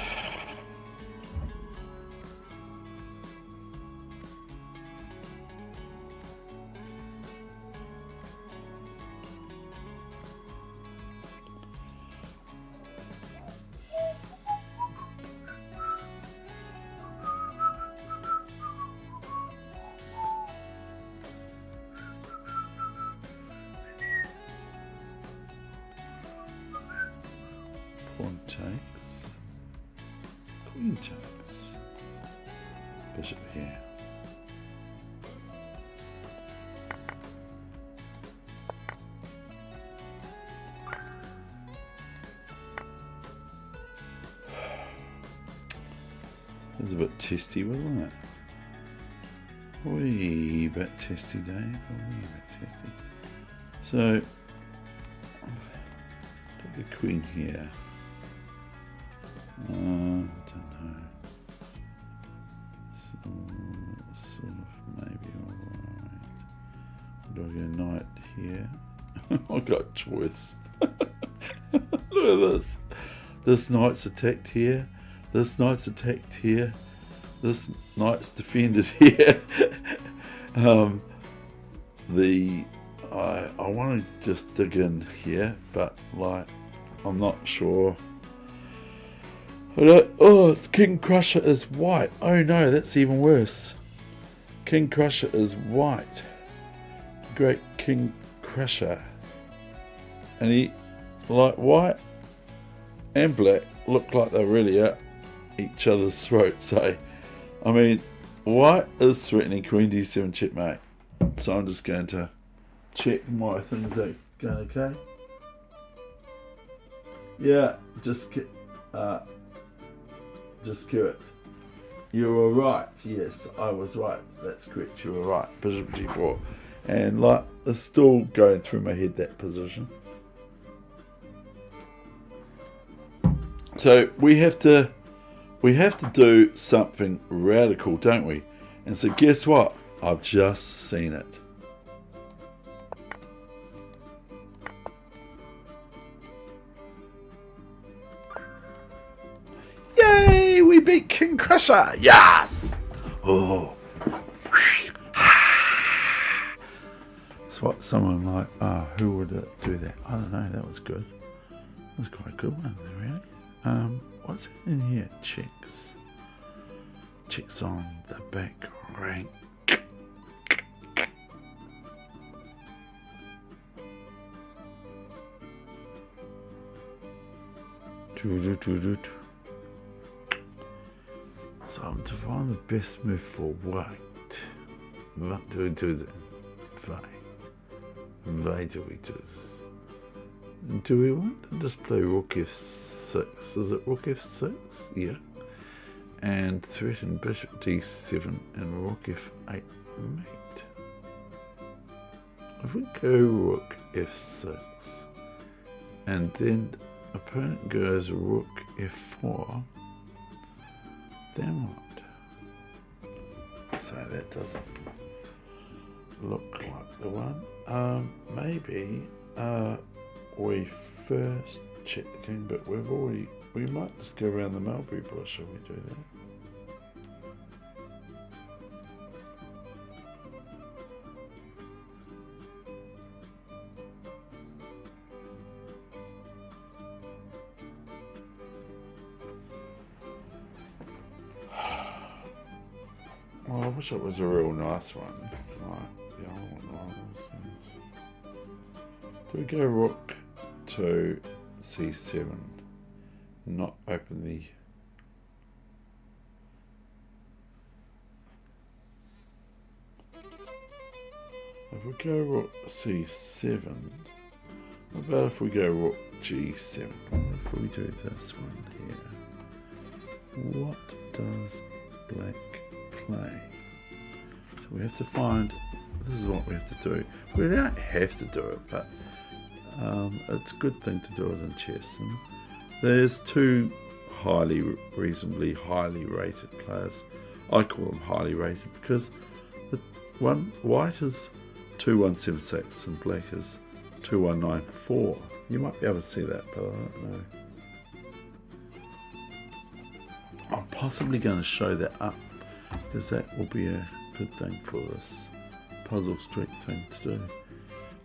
Pawn takes, queen takes, bishop here. It was a bit testy, wasn't it? Wee bit testy, Dave. A wee bit testy. So, put the queen here. I don't know. So, sort of maybe alright. Do I go knight here? I've got choice. Look at this. This knight's attacked here. This knight's attacked here. This knight's defended here. I want to just dig in here, but like I'm not sure. Oh, it's King Crusher is white. Oh no, that's even worse. King Crusher is white. Great King Crusher. And he, like white and black, look like they're really at each other's throats. So, I mean, white is threatening Queen D7 checkmate. So I'm just going to check my things are going okay. Yeah, just kill it. You were right. Yes, I was right. That's correct. You were right. Bishop G4. And like, it's still going through my head, that position. So we have to do something radical, don't we? And so guess what? I've just seen it. Yay! We beat King Crusher! Yes! Oh. It's what someone like, who would do that? I don't know, that was good. That was quite a good one, really. What's in here? Checks. Checks on the back rank. So I'm to find the best move for white. What do we do then? Why do we do this? Do we want to just play rook f6? Is it rook f6? Yeah. And threaten bishop d7 and rook f8 mate. If we go rook f6 and then opponent goes rook f4, then what? So that doesn't look like the one. Maybe we first check the king, but we might just go around the mulberry bush. Shall we do that? Well, I wish it was a real nice one. Right, the old one. Do we go rook to c7? Not open the... If we go rook c7, what about if we go rook g7? What if we do this one here? What does black play? So we have to find, this is what we have to do. We don't have to do it, but it's a good thing to do it in chess. And there's two reasonably highly rated players. I call them highly rated because the one white is 2176 and black is 2194. You might be able to see that, but I don't know. I'm possibly going to show that up because that will be a good thing for this puzzle street thing to do.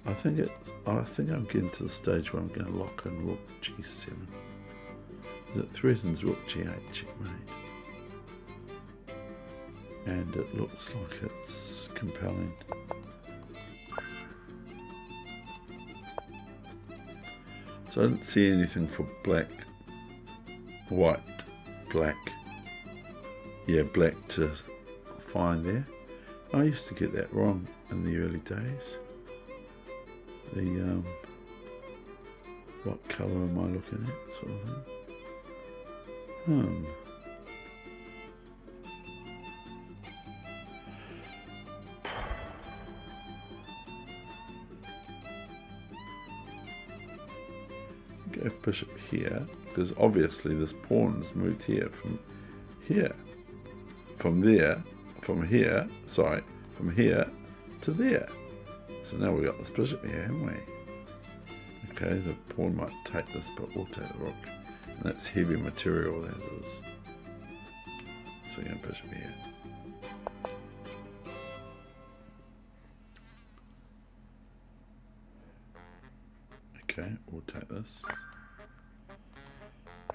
I think I'm getting to the stage where I'm going to lock in rook g7. It threatens rook g8 checkmate, and it looks like it's compelling. So I don't see anything for black, white, black. Yeah, black to find there. I used to get that wrong in the early days. The what colour am I looking at, sort of thing. Go bishop here, because obviously this pawn is moved here from here, from here to there. So now we've got this bishop here, haven't we? Okay, the pawn might take this, but we'll take the rook. And that's heavy material, that is. So we're going to bishop here. Okay, we'll take this.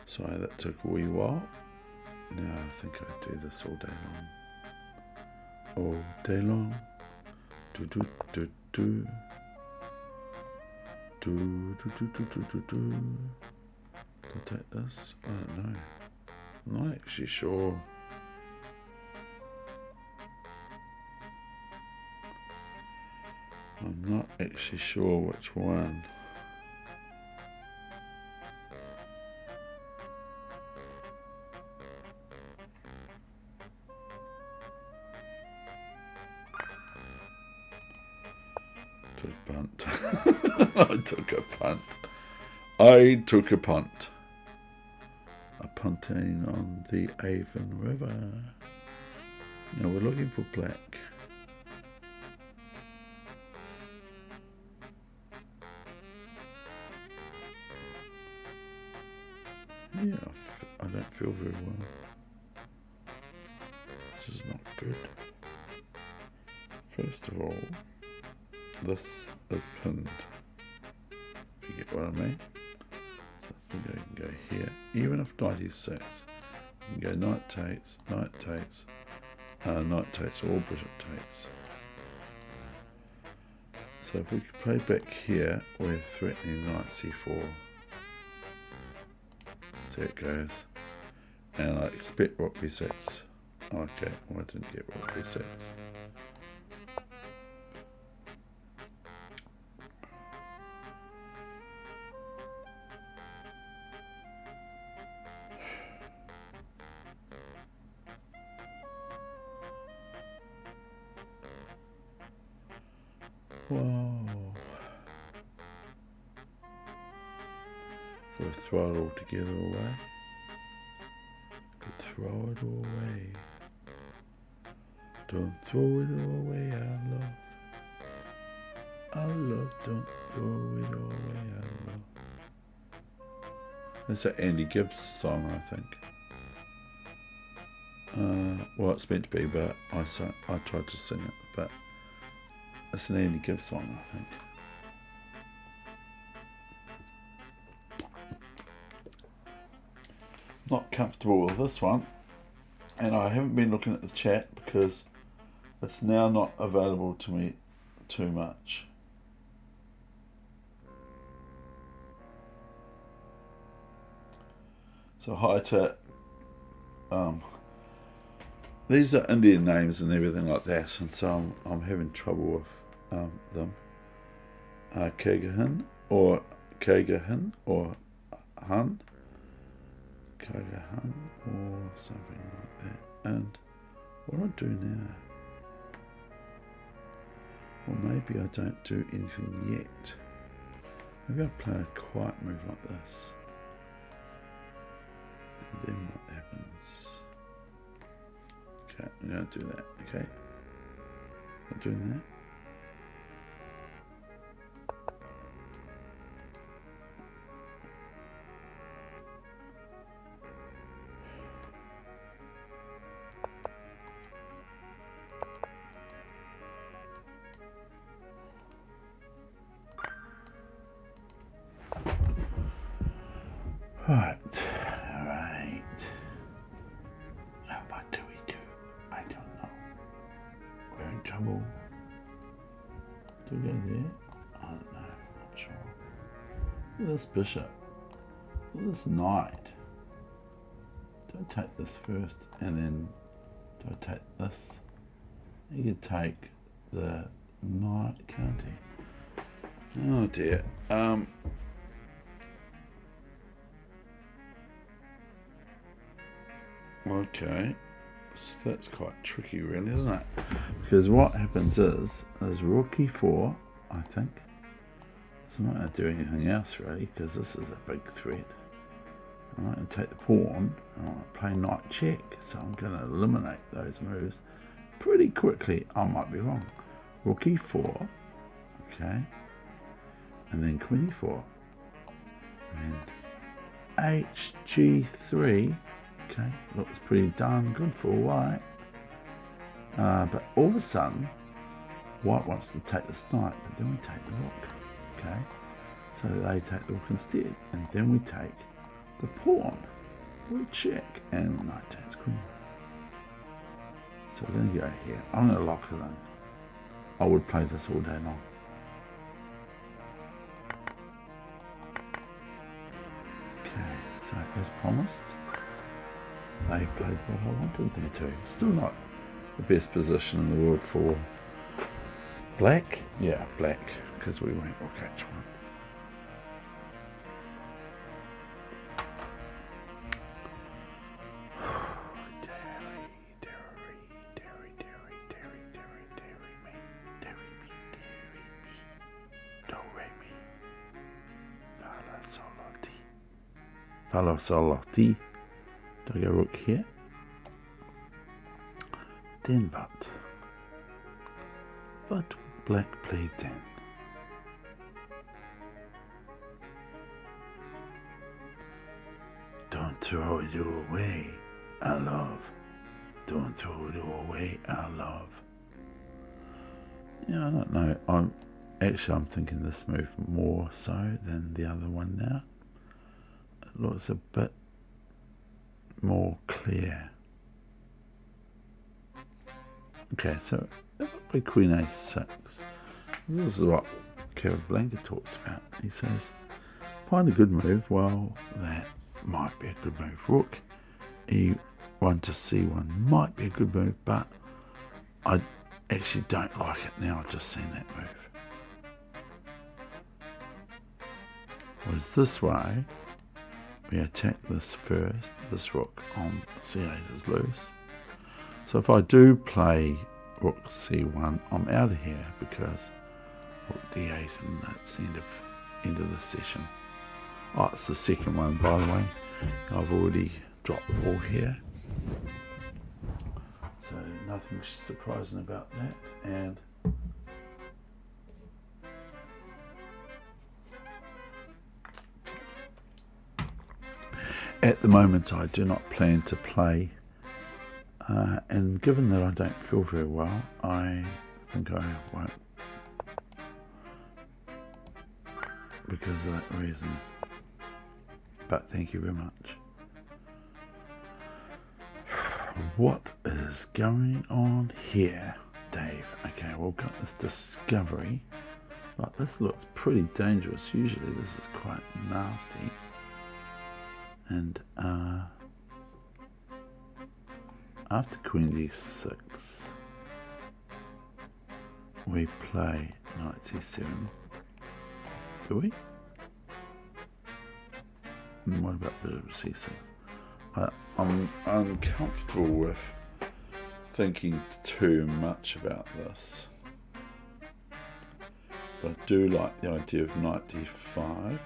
Sorry, that took a wee while. Now I think I do this all day long. All day long. Do do do do. Do do do do do do do. I'll take this. I don't know. I'm not actually sure. I'm not actually sure which one. Punt. I took a punt. I took a punt. A punting on the Avon River. Now we're looking for black. Yeah, I don't feel very well. This is not good. First of all, this is pinned, if you get what I mean. So I think I can go here, even if knight e6, I can go knight takes, or bishop takes. So if we could play back here, we're threatening knight c4. So it goes, and I expect rook b6. Okay, well I didn't get rook b6. Whoa. Gotta throw it all together away. Could throw it all away. Don't throw it all away, our love. Our love, don't throw it all away, our love. That's an Andy Gibbs song, I think. Well, it's meant to be, but I tried to sing it, but it's an Andy Gibbs song, I think. Not comfortable with this one, and I haven't been looking at the chat because it's now not available to me too much. So hi to these are Indian names and everything like that, and so I'm having trouble with them. Kagahan or Hun. Kagahan or something like that. And what do I do now? Well, maybe I don't do anything yet. Maybe I play a quiet move like this. And then what happens? Okay, I'm going to do that, okay? I'm doing that. Right. What do we do? I don't know. We're in trouble. Do we go there? I don't know. Not sure. Look at this bishop. Look at this knight. Do I take this first and then do I take this? You could take the knight, can't he? Oh dear. Okay, so that's quite tricky really, isn't it? Because what happens is rook e4, I think. So I'm not going to do anything else really, because this is a big threat. I'm going to take the pawn, and I'm going to play knight check, so I'm going to eliminate those moves pretty quickly. I might be wrong. Rook e4, okay, and then queen e4, and then hg3. Okay, looks pretty darn good for white. But all of a sudden, white wants to take this knight, but then we take the rook. Okay, so they take the rook instead, and then we take the pawn. We check, and knight takes queen. So we're going to go here. I'm going to lock it in. I would play this all day long. Okay, so as promised, they played what I wanted them to. Still not the best position in the world for black. Yeah, black, because we went rook h1. Fa sol la ti. Do I go rook here? Then what black played then? Don't throw it all away, our love. Don't throw it all away, our love. Yeah, I don't know. I'm thinking this move more so than the other one now. It looks a bit more clear. Okay, so if I play queen a6, this is what Capablanca talks about. He says, find a good move. Well, that might be a good move. Rook e1 to c1 might be a good move, but I actually don't like it now. I've just seen that move. Whereas this way, we attack this first. This rook on c8 is loose. So if I do play rook c1, I'm out of here because Rook d8, and that's the end of the session. Oh, it's the second one, by the way. I've already dropped the ball here, so nothing surprising about that. And at the moment, I do not plan to play, and given that I don't feel very well, I think I won't, because of that reason. But thank you very much. What is going on here, Dave? Okay, we've got this discovery. Like, this looks pretty dangerous. Usually this is quite nasty. And after queen d6, we play knight c7. Do we? And what about bishop c6? I'm uncomfortable with thinking too much about this, but I do like the idea of knight d5.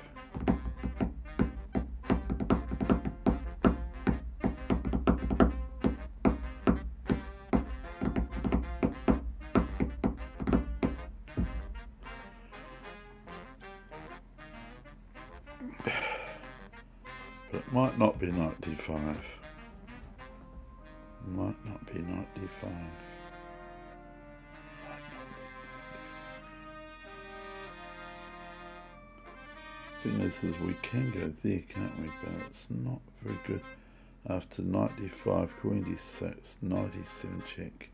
But it might not be knight d5. Might not be knight d5. Thing is we can go there, can't we? But it's not very good. After knight d5, queen d6, knight e7 check,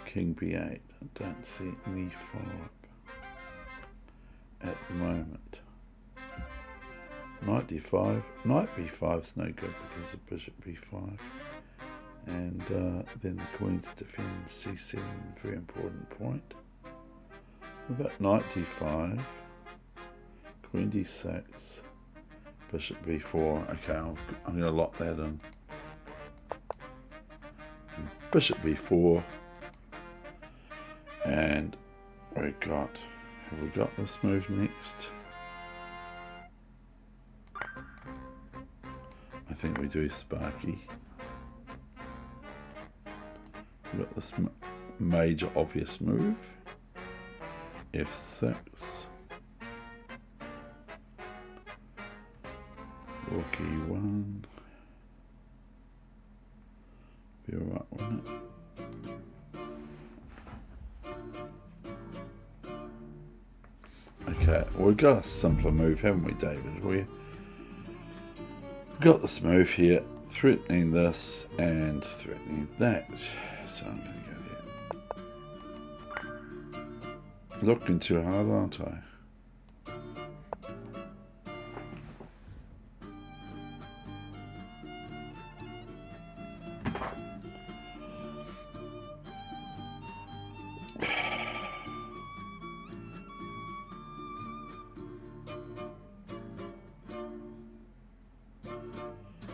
king b8. I don't see any follow-up at the moment. Knight d5, knight b5 is no good because of bishop b5, and then the queen to defend c7, very important point. What about knight d5, queen d6, bishop b4? Okay, I'm going to lock that in. And bishop b4, and have we got this move next? I think we do, Sparky. We've got this major obvious move, f6, rook e1, be alright, wouldn't it? Okay, we've got a simpler move, haven't we, David? We've got this move here, threatening this and threatening that. So I'm going to go there. Looking too hard, aren't I?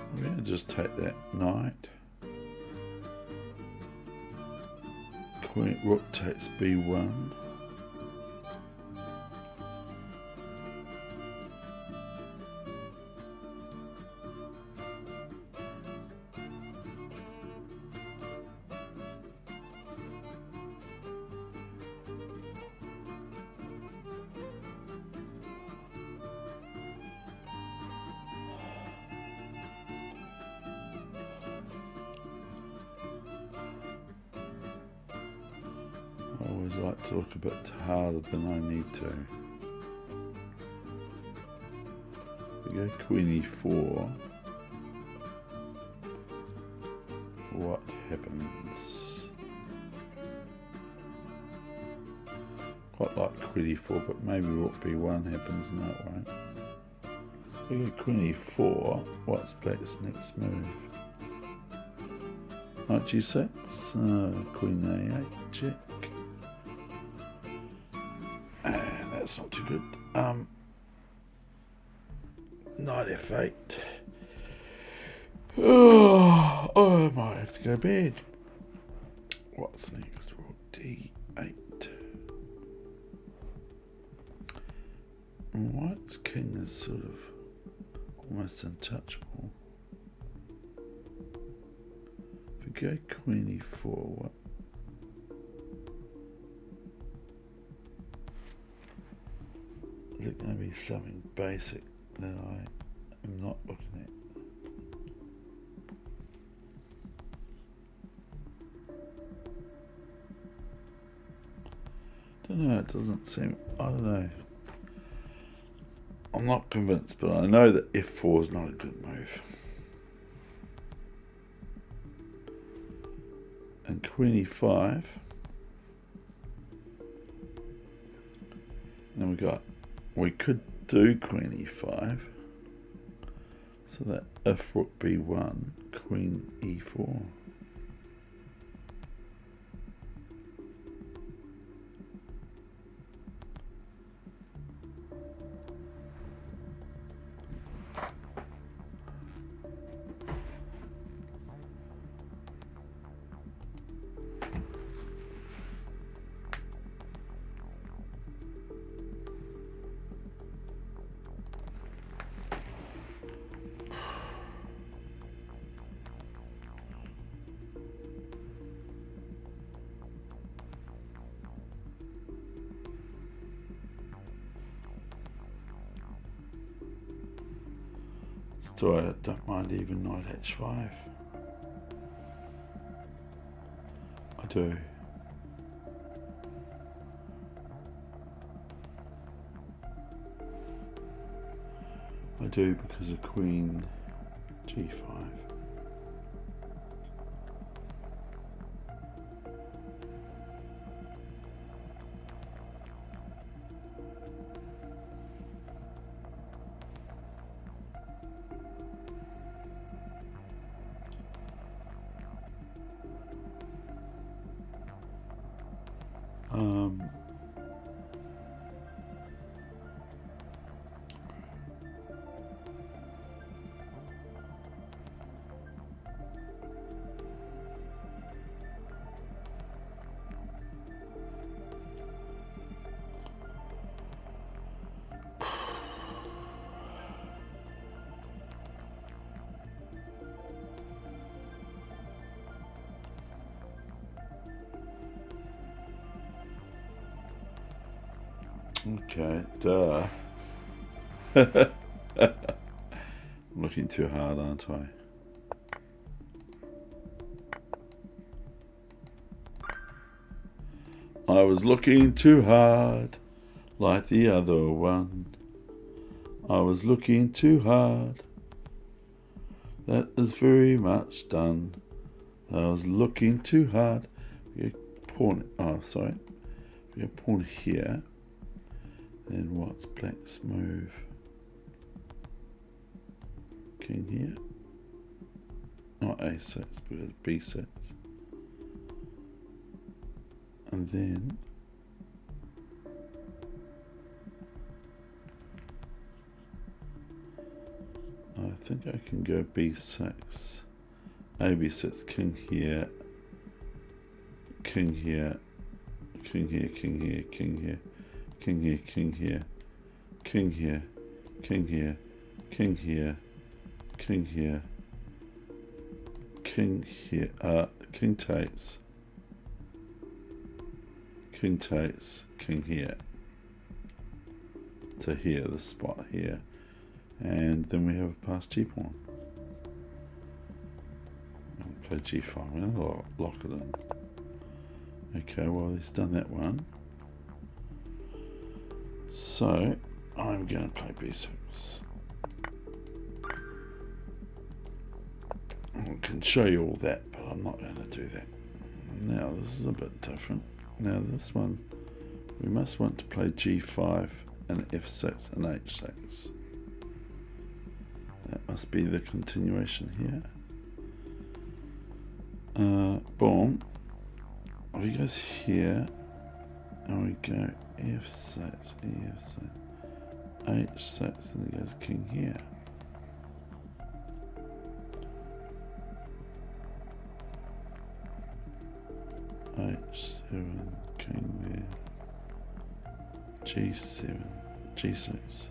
I'm going to just take that knight. Queen, rook takes b1. I always like to look a bit harder than I need to. We go queen e4. What happens? Quite like queen e4, but maybe rook b1 happens. No, it won't. We go queen e4. What's Black's next move? Knight g6. Queen a8 check. That's not too good. Knight f8. Oh, I might have to go to bed. What's next? Rook d8. White's king is sort of almost untouchable. If we go queen e4, what? Is it going to be something basic that I am not looking at? I don't know, it doesn't seem, I don't know. I'm not convinced, but I know that f4 is not a good move. And queen e5. Then we could do queen e5. So that if rook b1, queen e4. So I don't mind even knight h5. I do. I do because of queen g5. Okay, duh. I'm looking too hard, aren't I? I was looking too hard, like the other one. I was looking too hard. That is very much done. I was looking too hard. We go pawn. Oh, sorry. We go pawn here. Then what's black's move? King here. Not a6, but it's b6. And then I think I can go b6, ab6, king here, king here, king here, king here, king here, king here, king here, king here, king here, king here, king here, king here, king takes, king takes, king here, to here, the spot here. And then we have a passed g pawn. Play g5. I'm going to lock it in. Okay, well, he's done that one. So I'm going to play b6. I can show you all that, but I'm not going to do that. Now this is a bit different. Now this one, we must want to play g5 and f6 and h6. That must be the continuation here. Boom. We go here, and we go f6, e6, h6, and he goes king here. H7, king there, g7, G6.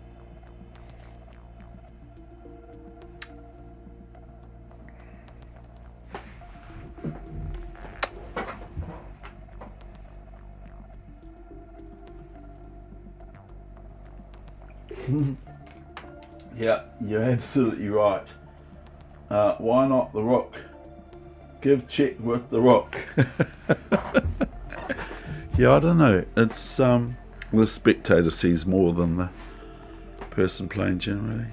Yeah, you're absolutely right. Why not the rook? Give check with the rook. Yeah, I don't know. It's the spectator sees more than the person playing generally.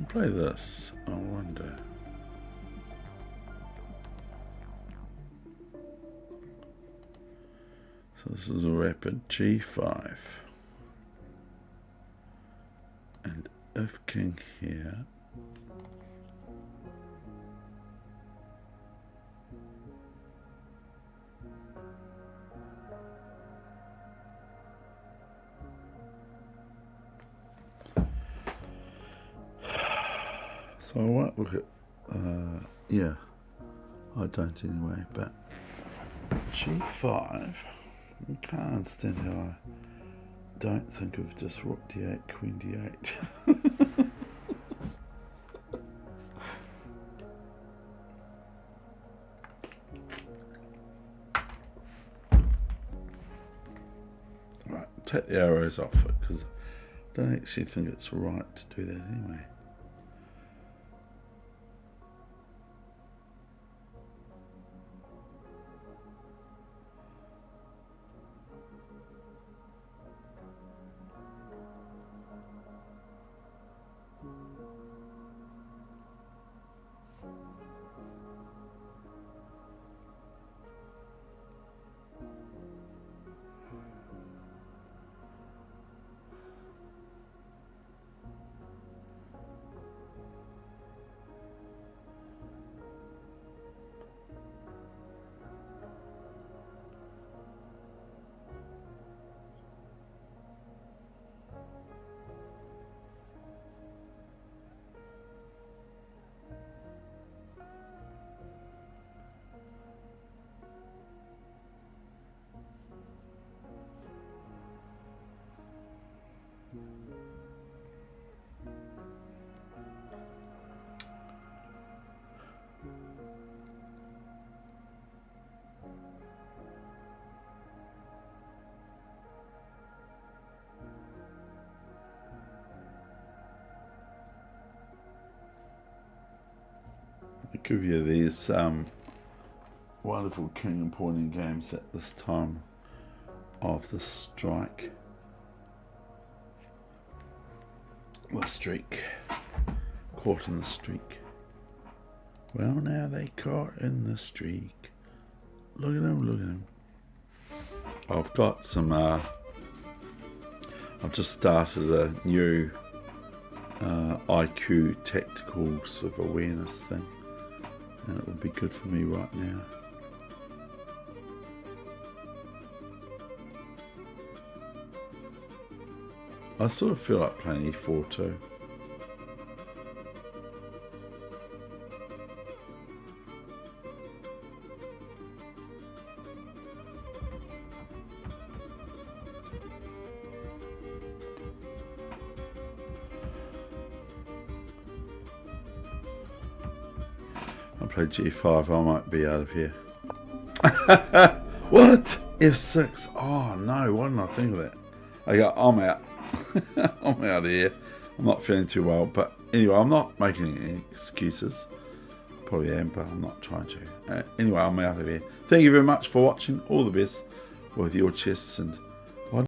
I'll play this. I wonder. So this is a rapid G5. And if king here, so I won't look at, yeah, I don't anyway, but G5, I can't understand how I don't think of just rook d8, queen d8. Right, take the arrows off it, because I don't actually think it's right to do that anyway. I give you these wonderful king and pawning games at this time of the strike. The streak. Caught in the streak. Well, now they caught in the streak. Look at them, look at them. I've got some, I've just started a new IQ tactical sort of awareness thing. And it would be good for me right now. I sort of feel like playing e4 too. I play g5, I might be out of here. What? f6. Oh no, why didn't I think of that? I'm out. I'm out of here. I'm not feeling too well, but anyway, I'm not making any excuses. Probably am, but I'm not trying to. Anyway, I'm out of here. Thank you very much for watching. All the best with your chess and